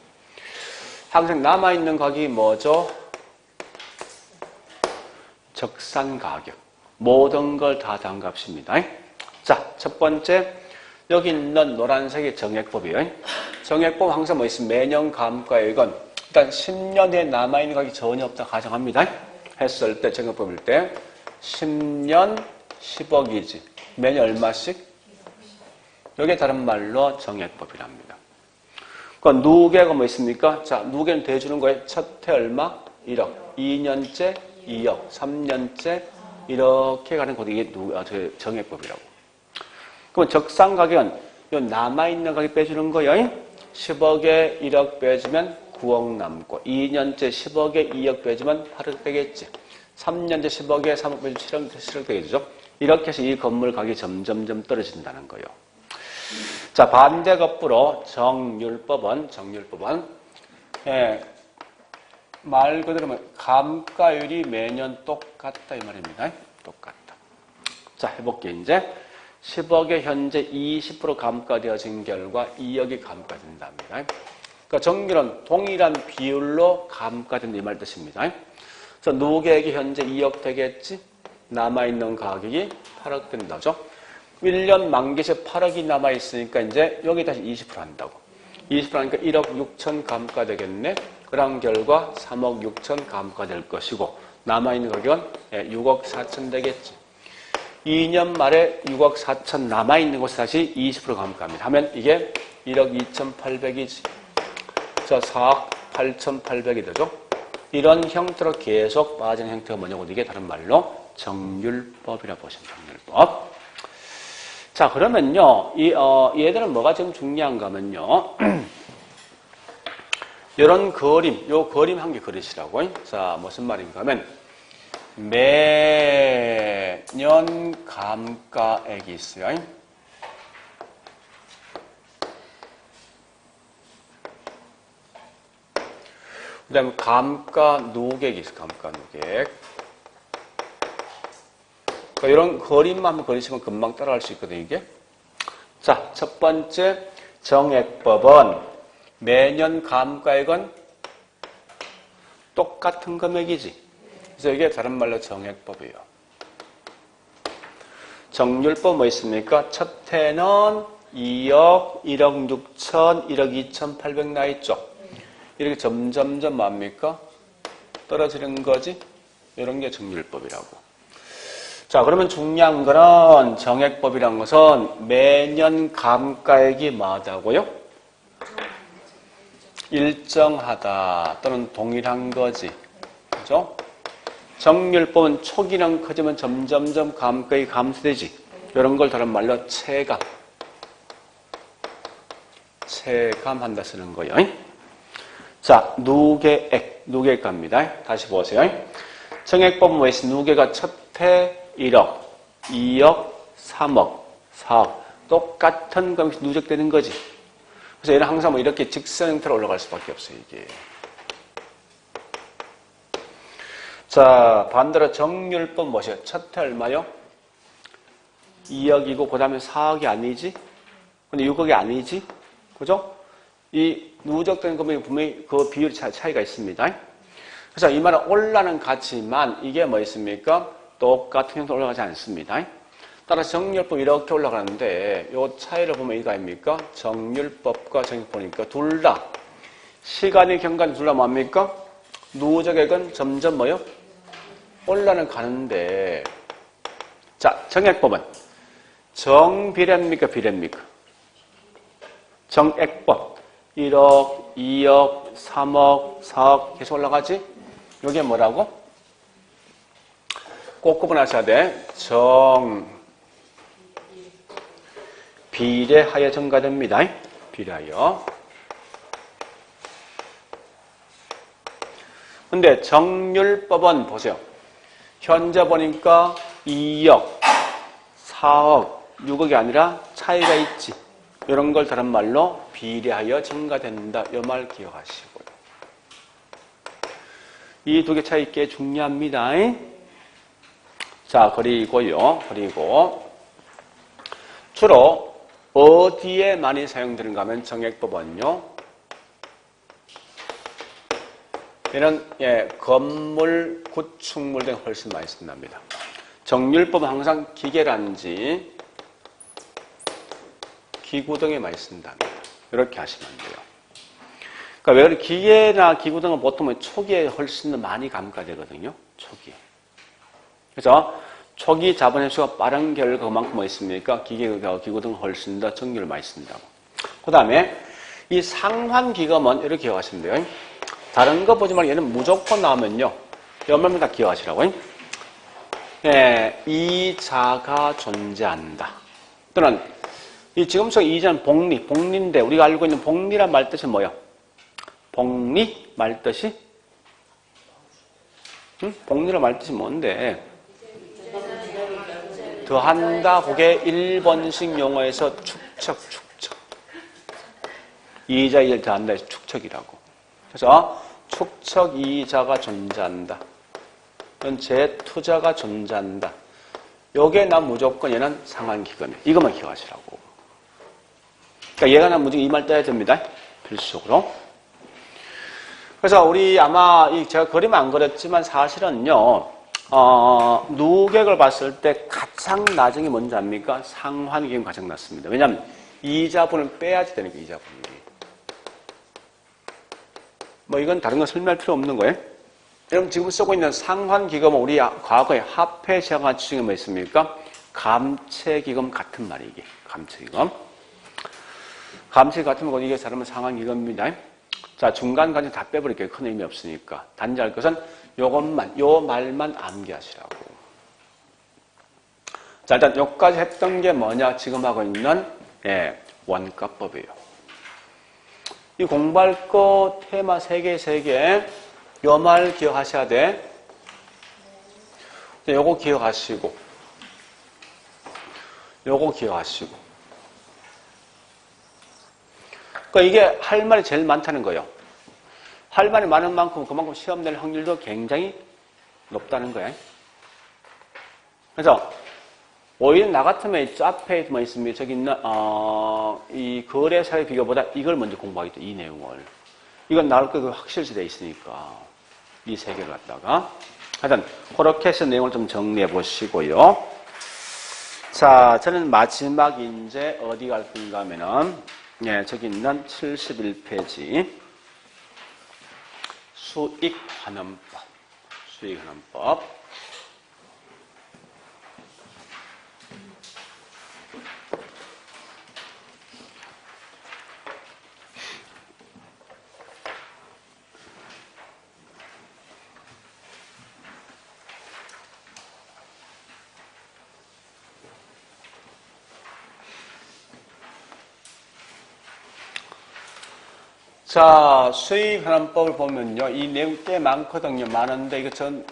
항상 남아있는 가격이 뭐죠? 적산 가격. 모든 걸 다 단 값입니다. 자, 첫 번째 여기 있는 노란색이 정액법이에요. 정액법 항상 뭐 있으면 매년 감가액은 일단 10년 후에 남아있는 가격이 전혀 없다 가정합니다. 했을 때 정액법일 때 10년 10억이지. 매년 얼마씩? 이게 다른 말로 정액법이랍니다. 그러니까 누계가 뭐 있습니까? 자, 누계는 대주는 거예요. 첫 해 얼마? 1억. 2년째 2억. 3년째 이렇게 가는 것이 이게 정액법이라고. 그럼 적상 가격은 남아있는 가격 빼주는 거예요. 10억에 1억 빼주면 9억 남고 2년째 10억에 2억 빼주면 8억 되겠지. 3년째 10억에 3억 빼주면 7억 되겠죠. 이렇게 해서 이 건물 가격이 점점점 떨어진다는 거예요. 자, 반대 거꾸로 정률법은 말 그대로 감가율이 매년 똑같다 이 말입니다. 똑같다. 자, 해볼게 이제. 10억에 현재 20% 감가되어진 결과 2억이 감가된답니다. 그러니까 정률은 동일한 비율로 감가된다 이 말 뜻입니다. 그래서 누계액이 현재 2억 되겠지? 남아있는 가격이 8억 된다죠. 1년 만기세 8억이 남아있으니까 이제 여기 다시 20% 한다고. 20% 하니까 1억 6천 감가되겠네. 그런 결과 3억 6천 감가될 것이고 남아있는 가격은 6억 4천 되겠지. 2년 말에 6억 4천 남아있는 곳에 다시 20% 감가합니다. 하면 이게 1억 2,800이지. 자, 4억 8,800이 되죠. 이런 형태로 계속 빠지는 형태가 뭐냐고 이게 다른 말로 정률법이라고 보시면 정률법. 자, 그러면요. 얘들은 뭐가 지금 중요한가 하면요. 이런 그림, 요 그림 한 개 그리시라고. 자, 무슨 말인가 하면 매년 감가액이 있어요. 그 다음에 감가 누계액이 있어요. 감가 누계액. 그러니까 이런 그림만 한번 그리시면 금방 따라할 수 있거든요, 이게. 자, 첫 번째 정액법은 매년 감가액은 똑같은 금액이지. 그래서 이게 다른 말로 정액법이에요. 정률법 뭐 있습니까? 첫 해는 2억, 1억 6천, 1억 2,800 나있죠. 이렇게 점점점 뭡니까? 떨어지는 거지. 이런 게 정률법이라고. 자, 그러면 중요한 거는 정액법이란 것은 매년 감가액이 뭐하다고요? 일정하다 또는 동일한 거지. 그죠? 정률법은 초기는 커지면 점점점 감가액이 감소되지. 이런 걸 다른 말로 체감. 체감한다 쓰는 거예요. 자, 누계액. 누계액 갑니다. 다시 보세요. 정액법은 뭐 있어? 누계가 첫 해 1억, 2억, 3억, 4억. 똑같은 금액이 누적되는 거지. 그래서 얘는 항상 뭐 이렇게 직선 형태로 올라갈 수밖에 없어요, 이게. 자, 반대로 정률법 뭐죠? 첫 해 얼마요? 2억이고, 그 다음에 4억이 아니지? 근데 6억이 아니지? 그죠? 이 누적된 금액이 분명히 그 비율 차이가 있습니다. 그래서 이 말은 올라는 가치만 이게 뭐 있습니까? 똑같은 형태로 올라가지 않습니다. 따라서 정률법 이렇게 올라가는데 이 차이를 보면 이거 아닙니까? 정률법과 정액법이니까 둘 다 시간의 경과는 둘 다 뭡니까? 누적액은 점점 뭐요? 올라는 가는데 자, 정액법은 정비례입니까? 비례입니까? 정액법 1억, 2억, 3억, 4억 계속 올라가지? 이게 뭐라고? 꼭 구분하셔야 돼. 비례하여 증가됩니다. 비례하여. 근데 정률법은 보세요. 현재 보니까 2억, 4억, 6억이 아니라 차이가 있지. 이런 걸 다른 말로 비례하여 증가된다. 이 말 기억하시고요. 이 두 개 차이 꽤 중요합니다. 자, 그리고 주로 어디에 많이 사용되는가 하면 정액법은요. 얘는 건물, 구축물 등 훨씬 많이 쓴답니다. 정률법은 항상 기계라든지 기구 등에 많이 쓴답니다. 이렇게 하시면 돼요. 그러니까 왜 그래? 기계나 기구 등은 보통 초기에 훨씬 더 많이 감가되거든요. 초기에. 그래서 초기 자본 회수가 빠른 결과 그만큼 뭐 있습니까? 기구 등은 훨씬 더 정률을 많이 쓴다고. 그 다음에 이 상환기금은 이렇게 기억하시면 돼요. 다른 거 보지 말고 얘는 무조건 나오면요. 얼마면 다 기억하시라고. 예, 이자가 존재한다. 또는 이 지금 속 이자는 복리인데 우리가 알고 있는 복리란 말 뜻이 뭐예요? 복리 말 뜻이? 복리란 말 뜻이 뭔데? 더한다. 그게 일본식 용어에서 축척. 이자를 더한다 해서 축척이라고. 그래서 축척 이자가 존재한다. 재투자가 존재한다. 요게 난 무조건 얘는 상환기금이야. 이것만 기억하시라고. 그러니까 얘가 난 무조건 이 말 떠야 됩니다. 필수적으로. 그래서 우리 아마 제가 그림 안 그렸지만 사실은요, 누계획을 봤을 때 가장 나중에 뭔지 압니까? 상환기금이 가장 낮습니다. 왜냐하면 이자분을 빼야지 되니까 이자분이. 뭐 이건 다른 거 설명할 필요 없는 거예요. 여러분 지금 쓰고 있는 상환기금은 우리 과거에 화폐 시장한 추정이 뭐 있습니까? 감채기금 같은 말이에요. 이게 감채기금. 감채기금 같은 건 이게 사람은 상환기금입니다. 자, 중간까지 다 빼버릴게요. 큰 의미 없으니까. 단지 할 것은 요것만, 요 말만 암기하시라고. 자, 일단 요까지 했던 게 뭐냐? 지금 하고 있는, 원가법이에요. 이 공부할 거 테마 3개. 요 말 기억하셔야 돼. 요거 기억하시고. 요거 기억하시고. 그러니까 이게 할 말이 제일 많다는 거예요. 할 말이 많은 만큼 그만큼 시험 낼 확률도 굉장히 높다는 거예요. 그래서 오히려 나 같으면 이 앞에 뭐 있습니다. 저기 있는 이 거래사의 비교보다 이걸 먼저 공부하겠다. 이 내용을. 이건 나올 거 확실시 돼 있으니까 이 3개를 갖다가 하여튼 그렇게 해서 내용을 좀 정리해 보시고요. 자, 저는 마지막 이제 어디 갈 건가 하면은 저기 있는 71페이지 수익환원법. 자, 수익환원법을 보면요. 이 내용 꽤 많거든요. 많은데 이거 전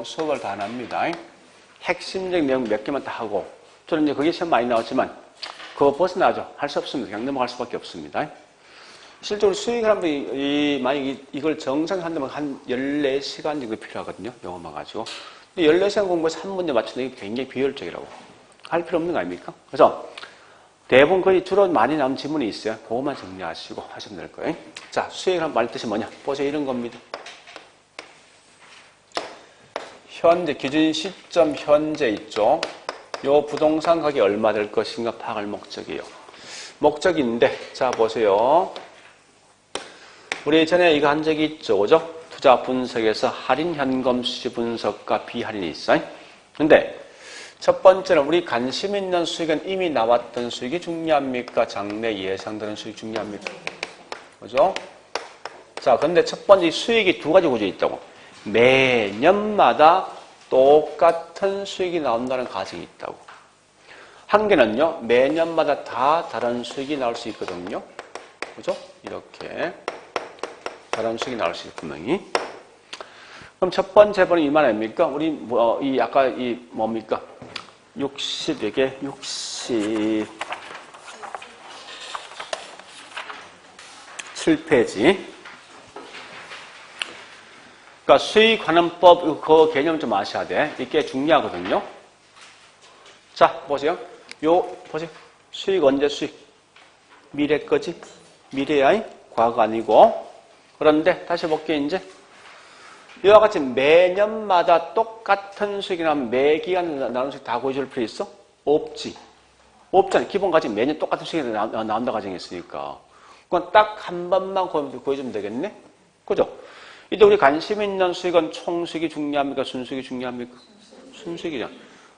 수업을 다 안 합니다. 핵심적인 내용 몇 개만 다 하고 저는 이제 그게 시험 많이 나왔지만 그거 벗어나죠. 할 수 없습니다. 그냥 넘어갈 수밖에 없습니다. 실제로 수익환원법이 만약 이걸 정상 한다면 한 14시간 정도 필요하거든요. 영어만 가지고. 근데 14시간 공부해서 한 문제 맞추는 게 굉장히 비효율적이라고. 할 필요 없는 거 아닙니까? 그래서 대부분 거의 주로 많이 남은 지문이 있어요. 그것만 정리하시고 하시면 될 거예요. 자, 수익이란 말 뜻이 뭐냐? 보세요. 이런 겁니다. 현재, 기준 시점 현재 있죠. 요 부동산 가격이 얼마 될 것인가 파악할 목적이에요. 목적인데, 자, 보세요. 우리 예전에 이거 한 적이 있죠. 그죠? 투자 분석에서 할인 현금 수지 분석과 비할인이 있어요. 근데 첫 번째는 우리 관심 있는 수익은 이미 나왔던 수익이 중요합니까? 장래 예상되는 수익이 중요합니까? 그죠? 자, 근데 첫 번째 수익이 두 가지 구조에 있다고. 매년마다 똑같은 수익이 나온다는 가정이 있다고. 한 개는요, 매년마다 다 다른 수익이 나올 수 있거든요. 그죠? 이렇게. 다른 수익이 나올 수 있고, 분명히. 그럼 첫 번째 번은 이만 아닙니까? 우리, 아까 뭡니까? 60에게 67페이지. 그러니까 수익환원법 그 개념 좀 아셔야 돼. 이게 중요하거든요. 자, 보세요. 보세요. 수익 언제 수익? 미래 거지? 미래야, 과거 아니고. 그런데 다시 볼게요, 이제. 이와 같이 매년마다 똑같은 수익이 나면 매 기간에 나오는 수익 다 구해줄 필요 있어? 없지. 없잖아요. 기본 가정 매년 똑같은 시기에 나온다 가정했으니까. 그건 딱 한 번만 구해주면 되겠네? 그죠? 이때 우리 관심 있는 수익은 총수익이 중요합니까? 순수익이 중요합니까? 순수익이죠.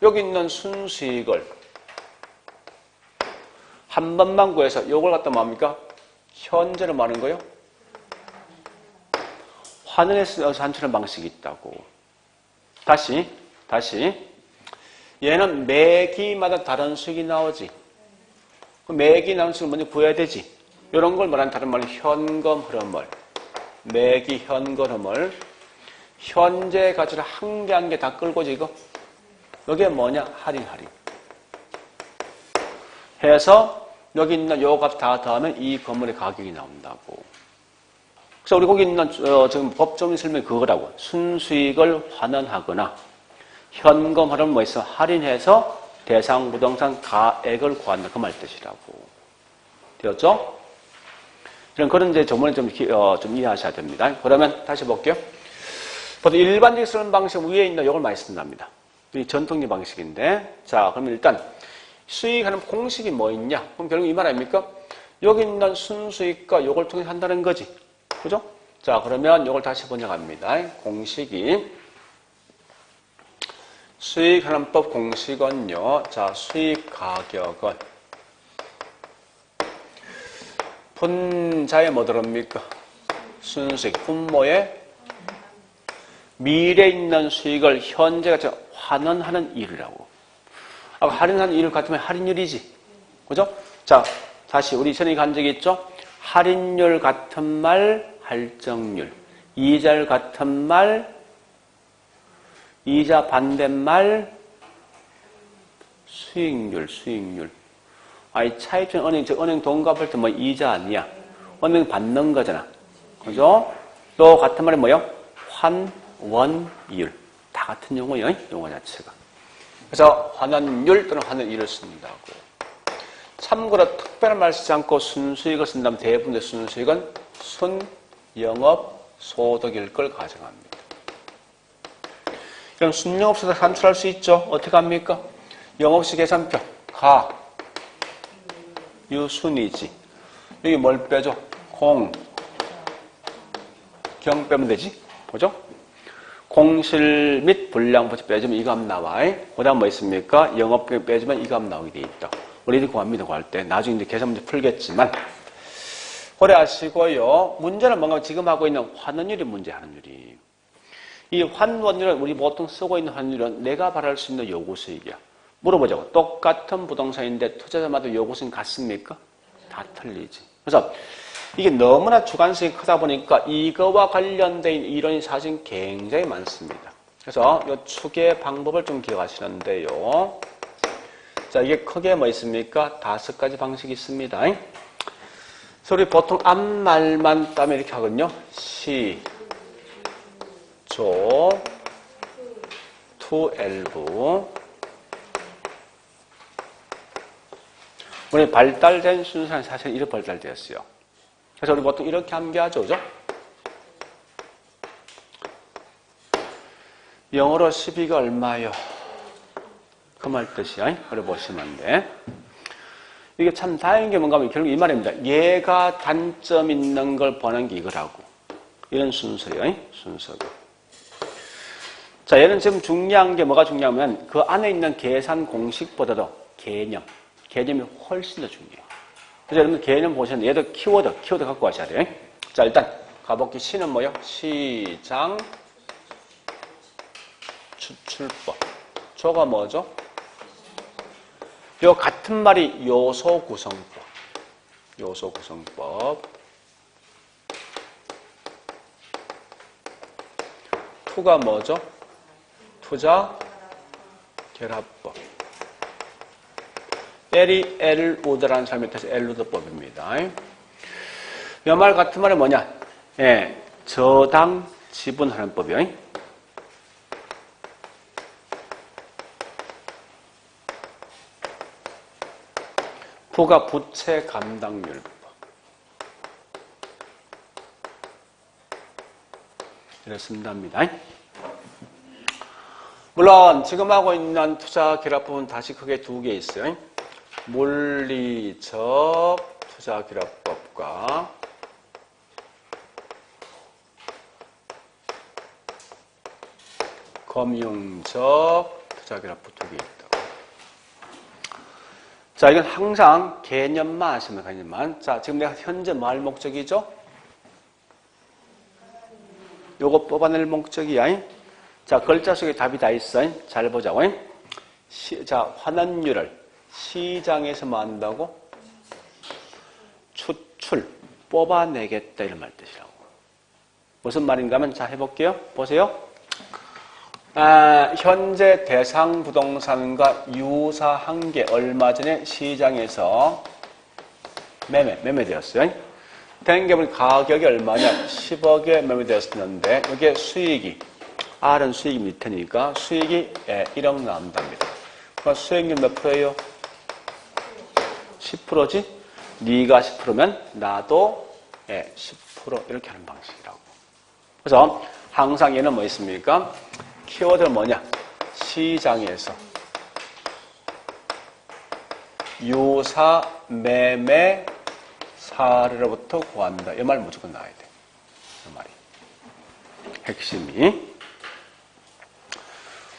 여기 있는 순수익을 한 번만 구해서 이걸 갖다 뭐합니까? 현재로 말하는 거예요? 환원해서 산출하는 방식이 있다고. 다시. 얘는 매기마다 다른 수익이 나오지. 매기 나오는 수익을 먼저 구해야 되지. 이런 걸 말하는 다른 말로 현금 흐름을. 매기 현금 흐름을. 현재 가치를 한 개 한 개 다 끌고지, 이거. 여기에 뭐냐? 할인. 해서 여기 있는 요 값 다 더하면 이 건물의 가격이 나온다고. 그래서 우리 거기 있는 지금 법조문 설명이 그거라고. 순수익을 환원하거나 현금 흐름 뭐 있어? 할인해서 대상 부동산 가액을 구한다. 그 말 뜻이라고. 되었죠? 그런 이제 조문을 좀 이해하셔야 됩니다. 그러면 다시 볼게요. 보통 일반적인 쓰는 방식 위에 있는 이걸 많이 쓴답니다. 이 전통적 방식인데. 자, 그러면 일단 수익하는 공식이 뭐 있냐? 그럼 결국 이 말 아닙니까? 여기 있는 순수익과 요걸 통해서 한다는 거지. 그죠? 자, 그러면 요걸 다시 번역합니다. 공식이 수익환원법 공식은요. 자, 수익 가격은 분자에 뭐 들어옵니까? 순수익, 분모에 미래에 있는 수익을 현재가 환원하는 일이라고. 아까 할인하는 일을 같으면 할인율이지. 그죠? 자, 다시 우리 전에 간 적이 있죠? 할인율 같은 말, 할증률. 이자율 같은 말, 이자 반대말, 수익률. 아이, 차입증 은행 돈 갚을 때 뭐 이자 아니야? 은행 받는 거잖아. 그죠? 또 같은 말이 뭐요? 환원율. 다 같은 용어요, 용어 자체가. 그래서 환원율 또는 환원율을 쓴다고. 참고로 특별한 말 쓰지 않고 순수익을 쓴다면 대부분의 순수익은 순영업소득일 걸 가정합니다. 그럼 순영업소득 산출할 수 있죠? 어떻게 합니까? 영업시 계산표 유순이지. 여기 뭘 빼줘? 경 빼면 되지. 그죠? 공실 및 불량부채 빼주면 이 값 나와. 그 다음 뭐 있습니까? 영업비 빼주면 이 값 나오게 돼 있다. 우리들이 구합니다. 구할 때. 나중에 이제 계산 문제 풀겠지만. 고려하시고요. 문제는 뭔가 지금 하고 있는 환원율이 문제, 환원율이. 이 환원율은 우리 보통 쓰고 있는 환율은 내가 바랄 수 있는 요구수익이야. 물어보자고. 똑같은 부동산인데 투자자마다 요구수익 같습니까? 다 틀리지. 그래서 이게 너무나 주관성이 크다 보니까 이거와 관련된 이론이 사실 굉장히 많습니다. 그래서 이 추계 방법을 좀 기억하시는데요. 자, 이게 크게 뭐 있습니까? 5가지 방식이 있습니다. 그래서 우리 보통 앞말만 따면 이렇게 하거든요. 시, 조, 투, 엘부. 우리 발달된 순서는 사실 이렇게 발달되었어요. 그래서 우리 보통 이렇게 암기하죠, 그죠? 영어로 12가 얼마요? 그 말 뜻이야. 그래 보시면 돼. 이게 참 다행인 게 뭔가 하면 결국 이 말입니다. 얘가 단점 있는 걸 보는 게 이거라고. 이런 순서예요. 순서가. 자, 얘는 지금 중요한 게 뭐가 중요하면 그 안에 있는 계산 공식보다도 개념이 훨씬 더 중요해요. 그래서 여러분 개념 보시는데 얘도 키워드 갖고 가셔야 돼요. 자, 일단 가볼게요. 시는 뭐요? 시장 추출법. 조가 뭐죠? 요 같은 말이 요소 구성법. 투가 뭐죠? 투자 결합법. L이 엘우드라는 사람이 뜻이 엘우드법입니다. 이 말 같은 말이 뭐냐? 예, 저당 지분하는 법이요. 부가 부채 감당률법. 이렇습니다. 물론 지금 하고 있는 투자 결합법은 다시 크게 2개 있어요. 물리적 투자결합법과 금융적 투자결합법 두 개 있다. 자, 이건 항상 개념만 아시면 개념만. 자, 지금 내가 현재 뭐 할 목적이죠? 요거 뽑아낼 목적이야. 자, 글자 속에 답이 다 있어. 잘 보자고. 자, 환원율을 시장에서 뭐 한다고? 추출, 뽑아내겠다 이런 말 뜻이라고. 무슨 말인가 하면 자, 해볼게요. 보세요. 현재 대상 부동산과 유사한 게 얼마 전에 시장에서 매매되었어요. 된 가격이 얼마냐? 10억에 매매되었었는데 이게 수익이 R은 수익이 밑에니까 수익이 1억 나온답니다. 그럼 수익률 몇 프로예요? 10%지? 네가 10%면 나도 10% 이렇게 하는 방식이라고. 그래서 항상 얘는 뭐 있습니까? 키워드는 뭐냐? 시장에서 유사 매매 사례로부터 구한다. 이 말 무조건 나와야 돼. 이 말이. 핵심이.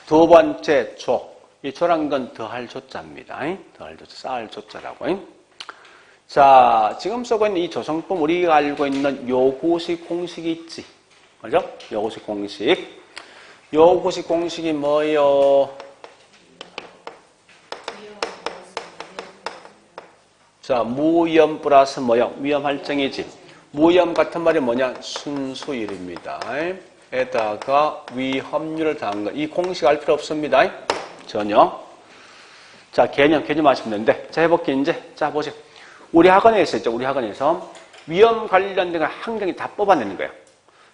두 번째 조. 이 조란 건 더할 조자입니다. 더할 조자, 쌓을 조자라고. 자, 지금 쓰고 있는 이 조성법 우리가 알고 있는 요구식 공식이 있지. 그죠? 요구식 공식. 요구식 공식이 뭐예요? 자, 무위험 플러스 뭐요? 위험 할증이지. 무위험 같은 말이 뭐냐? 순수율입니다. 에다가 위험률을 더한 거. 이 공식 알 필요 없습니다. 전혀. 자, 개념 하시면 되는데. 자, 해볼게요, 이제. 자, 보세요. 우리 학원에 있었죠. 우리 학원에서 위험 관련된 걸 항상 다 뽑아내는 거예요.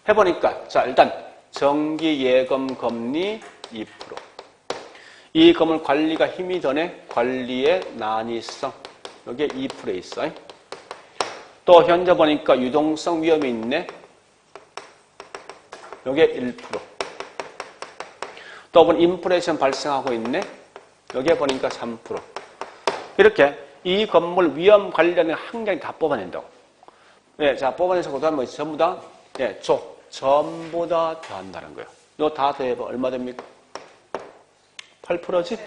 해보니까, 자, 일단, 정기 예금 금리 2%. 이 건물 관리가 힘이 드네. 관리의 난이성. 여기에 2%에 있어. 또 현재 보니까 유동성 위험이 있네. 여기에 1%. 또 보니 인플레이션 발생하고 있네. 여기에 보니까 3%. 이렇게 이 건물 위험 관련된 항장이 다 뽑아낸다고. 예, 자, 뽑아내서 그다음에 뭐 전부 다 전부 다 더한다는 거예요. 이거 다 더해봐. 얼마 됩니까? 8%지?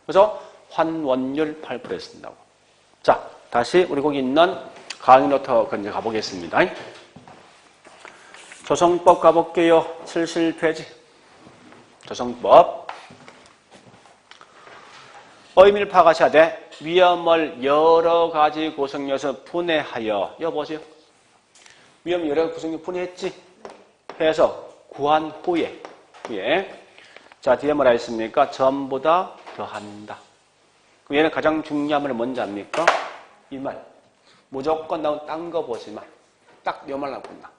그래서 환원율 8%에 쓴다고. 자, 다시 우리 거기 있는 강의 노트 이제 가보겠습니다. 조성법 가볼게요. 71페이지. 조성법. 의미를 파악하셔야 돼. 위험을 여러 가지 구성요소 분해하여. 이거 보세요. 위험 여러 가지 구성요소 분해했지? 해서 구한 후에. 자, 뒤에 뭐라 했습니까? 전부 다 더한다. 그럼 얘는 가장 중요한 말은 뭔지 압니까? 이 말. 무조건 나온 딴 거 보지 마. 딱 요 말만 본다.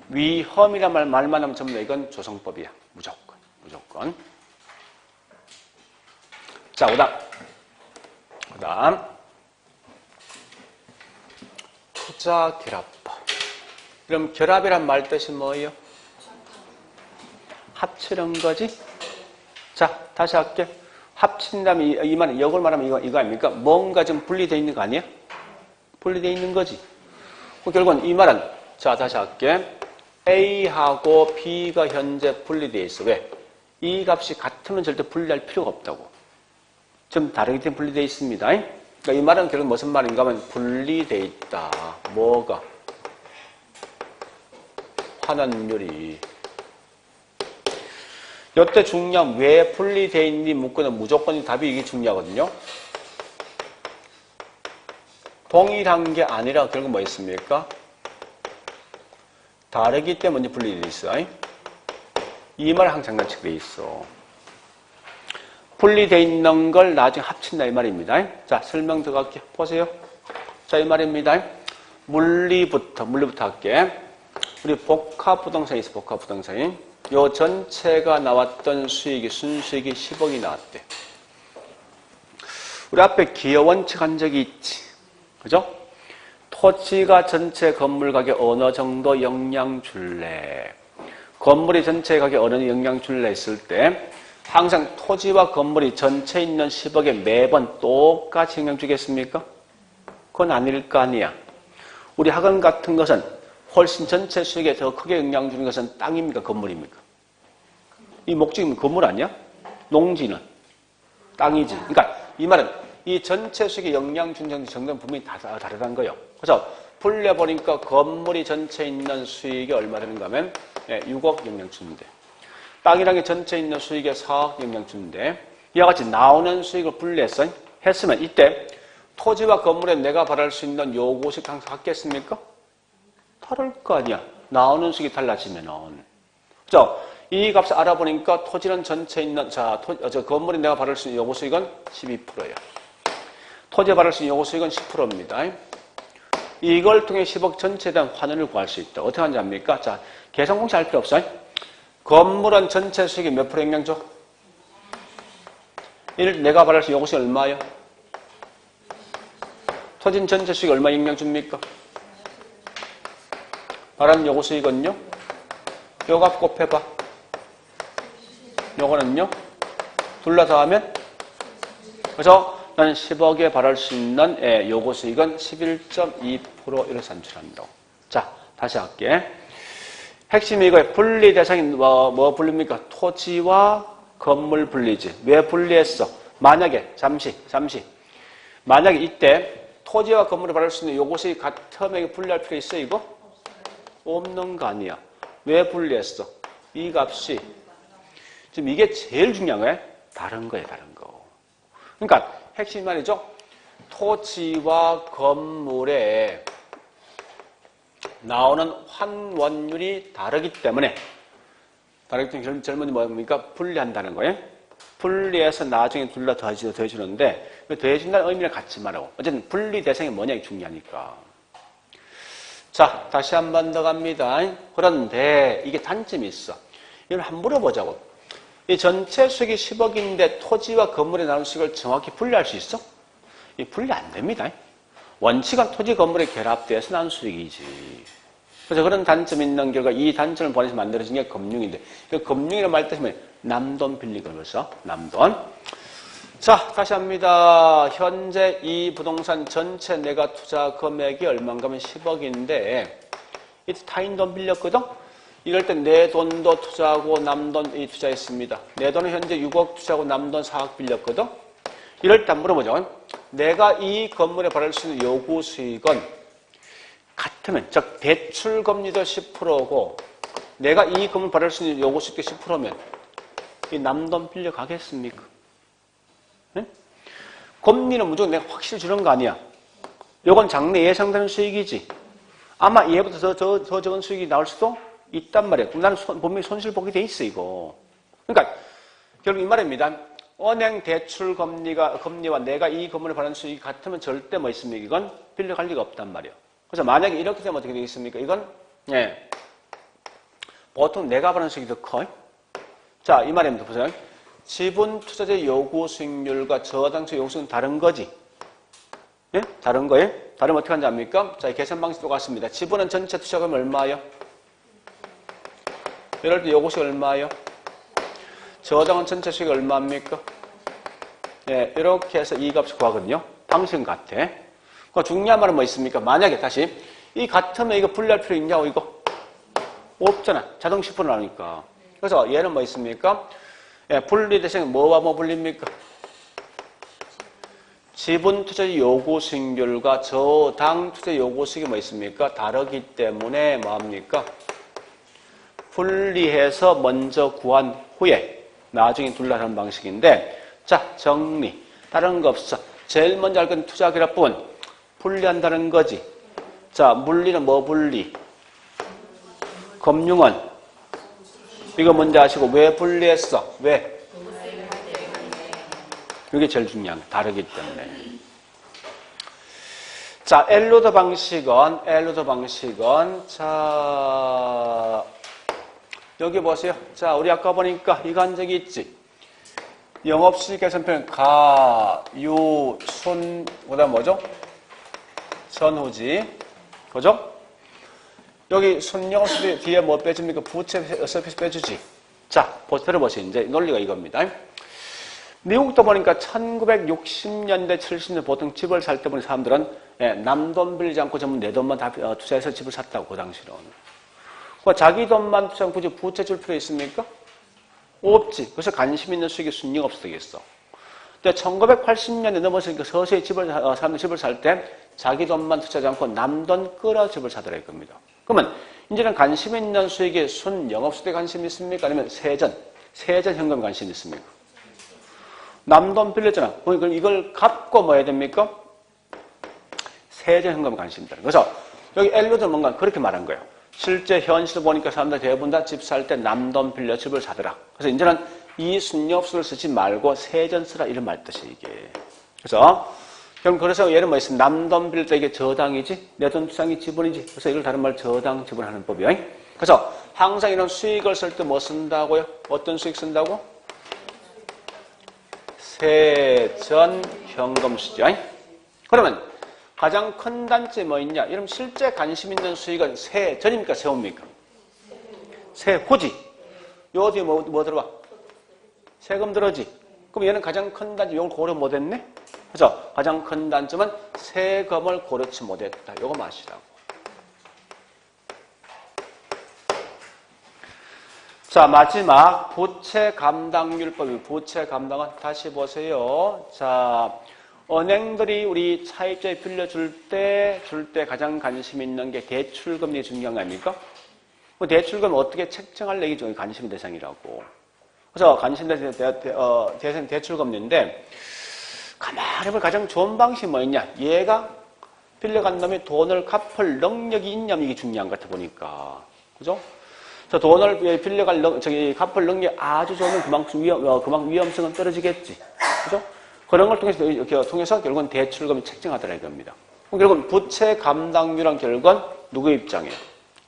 위험이란 말만 하면 전부 다 이건 조성법이야. 무조건. 자, 그 다음. 투자결합법. 그럼 결합이란 말 뜻이 뭐예요? 합치는 거지? 자, 다시 할게. 합친다면 이 말은 역을 말하면 이거 아닙니까? 뭔가 좀 분리되어 있는 거 아니야? 분리되어 있는 거지. 결국은 이 말은 자, 다시 할게. A하고 B가 현재 분리되어 있어. 왜? 이 값이 같으면 절대 분리할 필요가 없다고. 좀 다르기 때문에 분리되어 있습니다. 그러니까 이 말은 결국 무슨 말인가 하면 분리되어 있다. 뭐가? 환원율이. 이때 중요한 왜 분리되어 있니 묻고는 무조건 답이 이게 중요하거든요. 동일한 게 아니라 결국 뭐 있습니까? 다르기 때문에 분리되어 있어. 이 말 항상 장난치게 돼 있어. 분리되어 있는 걸 나중에 합친다 이 말입니다. 자, 설명 들어갈게요. 보세요. 자, 이 말입니다. 물리부터 할게. 우리 복합부동산이 있어, 복합부동산이. 요 전체가 나왔던 수익이, 순수익이 10억이 나왔대. 우리 앞에 기여원칙 한 적이 있지. 그죠? 토지가 전체 건물 가격 어느 정도 영향 줄래? 건물이 전체 가격 어느 영향 줄래 했을 때, 항상 토지와 건물이 전체 있는 10억에 매번 똑같이 영향 주겠습니까? 그건 아닐 거 아니야. 우리 학원 같은 것은 훨씬 전체 수익에 더 크게 영향 주는 것은 땅입니까? 건물입니까? 이 목적이면 건물 아니야? 농지는 땅이지. 그러니까 이 말은 이 전체 수익에 영향 주는 정도는 분명히 다르다는 거예요. 그래서 풀려보니까 건물이 전체 있는 수익이 얼마 되는가 하면 6억 영향 주는데 땅이라는 게 전체 있는 수익에 4억 영향 주는데 이와 같이 나오는 수익을 분리해서 했으면 이때 토지와 건물에 내가 바랄 수 있는 요구식 항상 같겠습니까? 다를 거 아니야. 나오는 수익이 달라지면은. 그죠? 이 값을 알아보니까 토지는 전체 있는, 건물에 내가 바랄 수 있는 요구수익은 12%예요. 토지에 바랄 수 있는 요구수익은 10%입니다. 이걸 통해 10억 전체에 대한 환원을 구할 수 있다. 어떻게 하는지 압니까? 자, 계산 공식 할 필요 없어요. 건물은 전체 수익이 몇 프로 영향 줘? 내가 바랄 수 있는 요구수익이 얼마예요? 토지는 전체 수익이 얼마 영향 줍니까? 바라는 요구수익은요? 요 값 곱해봐. 요거는요? 둘 다 더하면? 그래서 나는 10억에 바랄 수 있는 요구수익은 11.2% 이렇게 산출한다고. 자, 다시 할게. 핵심이 이거예요. 분리 대상이 뭐 분리입니까? 토지와 건물 분리지. 왜 분리했어? 만약에, 잠시. 만약에 이때 토지와 건물을 바랄 수 있는 요구수익이 같으면 분리할 필요 있어, 이거? 없는 거 아니야. 왜 분리했어? 이 값이. 지금 이게 제일 중요한 거예요. 다른 거예요, 다른 거. 그러니까 핵심 말이죠. 토지와 건물에 나오는 환원율이 다르기 때문에 젊은이 뭡니까? 분리한다는 거예요. 분리해서 나중에 둘 다 더해주는데 더해준다는 의미를 갖지 말라고. 어쨌든 분리 대상이 뭐냐 이 중요하니까. 자, 다시 한 번 더 갑니다. 그런데 이게 단점이 있어. 이걸 한번 물어보자고. 이 전체 수익이 10억인데 토지와 건물에 나오는 수익을 정확히 분리할 수 있어? 이 분리 안 됩니다. 원칙은 토지 건물에 결합돼서 나온 수익이지. 그래서 그런 단점이 있는 결과 이 단점을 보내서 만들어진 게 금융인데 그 금융이라는 말 뜻이면 남돈 빌리고 그래서 남돈. 자, 다시 합니다. 현재 이 부동산 전체 내가 투자 금액이 얼마인가 하면 10억인데 이때 타인 돈 빌렸거든? 이럴 때 내 돈도 투자하고 남돈 투자했습니다. 내 돈은 현재 6억 투자하고 남돈 4억 빌렸거든? 이럴 때 한번 물어보죠. 내가 이 건물에 바랄 수 있는 요구 수익은 같으면, 즉 대출 금리도 10%고 내가 이 건물 바랄 수 있는 요구 수익도 10%면 이 남돈 빌려 가겠습니까? 네? 금리는 무조건 내가 확실히 주는 거 아니야. 요건 장래 예상되는 수익이지. 아마 이해보다 더 적은 수익이 나올 수도 있단 말이야. 그럼 나는 분명히 손실 보게 돼 있어, 이거. 그러니까, 결국 이 말입니다. 은행 대출 금리와 내가 이 건물에 받는 수익이 같으면 절대 뭐 있습니까? 이건 빌려갈 리가 없단 말이야. 그래서 만약에 이렇게 되면 어떻게 되겠습니까? 이건, 보통 내가 받는 수익이 더 커. 자, 이 말입니다. 보세요. 지분 투자자 요구 수익률과 저당초 요구 수익은 다른 거지. 예? 다른 거예요? 다르면 어떻게 하는지 압니까? 자, 계산 방식 똑같습니다. 지분은 전체 투자금이 얼마예요? 이럴 때 요구수익 얼마예요? 저당은 전체 수익이 얼마입니까? 예, 이렇게 해서 이 값을 구하거든요. 방식은 같아. 그 중요한 말은 뭐 있습니까? 만약에 다시 이 같으면 이거 분리할 필요 있냐고 이거? 없잖아. 자동 10% 나오니까. 그래서 얘는 뭐 있습니까? 예, 분리 대상이 뭐와 뭐 분리입니까? 지분 투자 요구 수익률과 저당 투자 요구 수익이 뭐 있습니까? 다르기 때문에 뭐합니까? 분리해서 먼저 구한 후에 나중에 둘러하는 방식인데 자 정리 다른 거 없어. 제일 먼저 할 건 투자 결합 부분 분리한다는 거지. 자 물리는 뭐 분리? 금융은 이거 먼저 하시고 왜 분리했어? 왜? 이게 제일 중요한 거 다르기 때문에. 자 엘로더 방식은 자 여기 보세요. 자, 우리 아까 보니까 이거 한 적이 있지. 영업수익 계산표는 가, 유, 순, 그 다음 뭐죠? 전후지. 그죠? 여기 순영업수익 뒤에 뭐 빼줍니까? 부채 서비스 빼주지. 자, 들어보세요. 이제 논리가 이겁니다. 미국도 보니까 1960년대, 70년대 보통 집을 살 때 보니 사람들은 남 돈 빌리지 않고 전부 내 돈만 다 투자해서 집을 샀다고, 그 당시로는. 자기 돈만 투자하면 굳이 부채 줄 필요 있습니까? 없지. 그래서 관심 있는 수익이 순위가 없어지겠어. 근데 1980년대 넘어서니까 서서히 사람들 집을 살 때 자기 돈만 투자하지 않고 남 돈 끌어 집을 사더라 이겁니다. 그러면 이제는 관심 있는 수익에 순 영업수익에 관심이 있습니까? 아니면 세전 현금 관심이 있습니까? 남 돈 빌렸잖아. 그럼 이걸 갚고 뭐 해야 됩니까? 세전 현금 관심이다. 그래서 여기 엘로드 뭔가 그렇게 말한 거예요. 실제 현실을 보니까 사람들 대부분 다 집 살 때 남 돈 빌려 집을 사더라. 그래서 이제는 이 순역수를 쓰지 말고 세전 쓰라 이런 말 뜻이 이게. 그래서 예를 뭐 있으면 남 돈 빌릴 때 이게 저당이지, 내 돈 투자이 지분이지. 그래서 이걸 다른 말 저당 지분하는 법이에요. 그래서 항상 이런 수익을 쓸 때 뭐 쓴다고요? 어떤 수익 쓴다고? 세전 현금 쓰죠. 그러면 가장 큰 단점이 뭐 있냐? 이러면 실제 관심 있는 수익은 세전입니까? 세후입니까? 세후지. 요 뒤에 뭐 들어봐? 세금 들어지. 그럼 얘는 가장 큰 단점, 이걸 고려 못했네? 그래서 가장 큰 단점은 세금을 고려치 못했다. 요거 마시라고. 자, 마지막 부채 감당률법이. 부채 감당은 다시 보세요. 자, 은행들이 우리 차입자에 빌려줄 때 가장 관심 있는 게 대출금리 중요한 거 아닙니까? 그 대출금 어떻게 책정할래? 이게 좀 관심 대상이라고. 그래서 관심 대상 대출금리인데, 가만히 보면 가장 좋은 방식이 뭐 있냐? 얘가 빌려간 놈이 돈을 갚을 능력이 있냐면 이게 중요한 것 같아 보니까. 그죠? 돈을 갚을 능력이 아주 좋으면 그만큼 위험성은 떨어지겠지. 그죠? 그런 걸 통해서 결국은 대출금이 책정하더라 이겁니다. 결국은 부채 감당률은 결국은 누구의 입장이에요?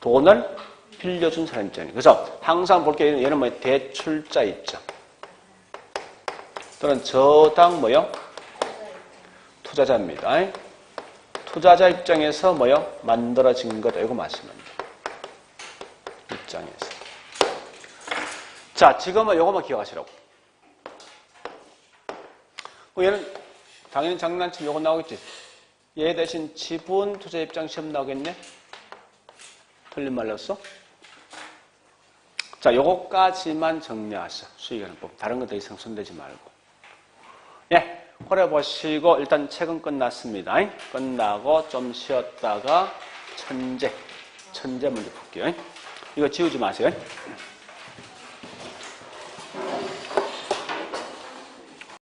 돈을 빌려준 사람 입장이에요. 그래서 항상 볼 게 얘는 뭐예요? 대출자 입장. 또는 저당 뭐요? 투자자입니다. 투자자 입장에서 뭐요? 만들어진 거다. 이거 마시면 돼요. 입장에서. 자, 지금은 요거만 기억하시라고. 얘는 당연히 장난치면 요거 나오겠지. 얘 대신 지분 투자 입장 시험 나오겠네? 틀린 말렸어? 자, 요거까지만 정리하셔. 수익하는 법. 다른 거 더 이상 손대지 말고. 예, 그래 보시고 일단 책은 끝났습니다. 끝나고 좀 쉬었다가 천재 먼저 볼게요. 이거 지우지 마세요.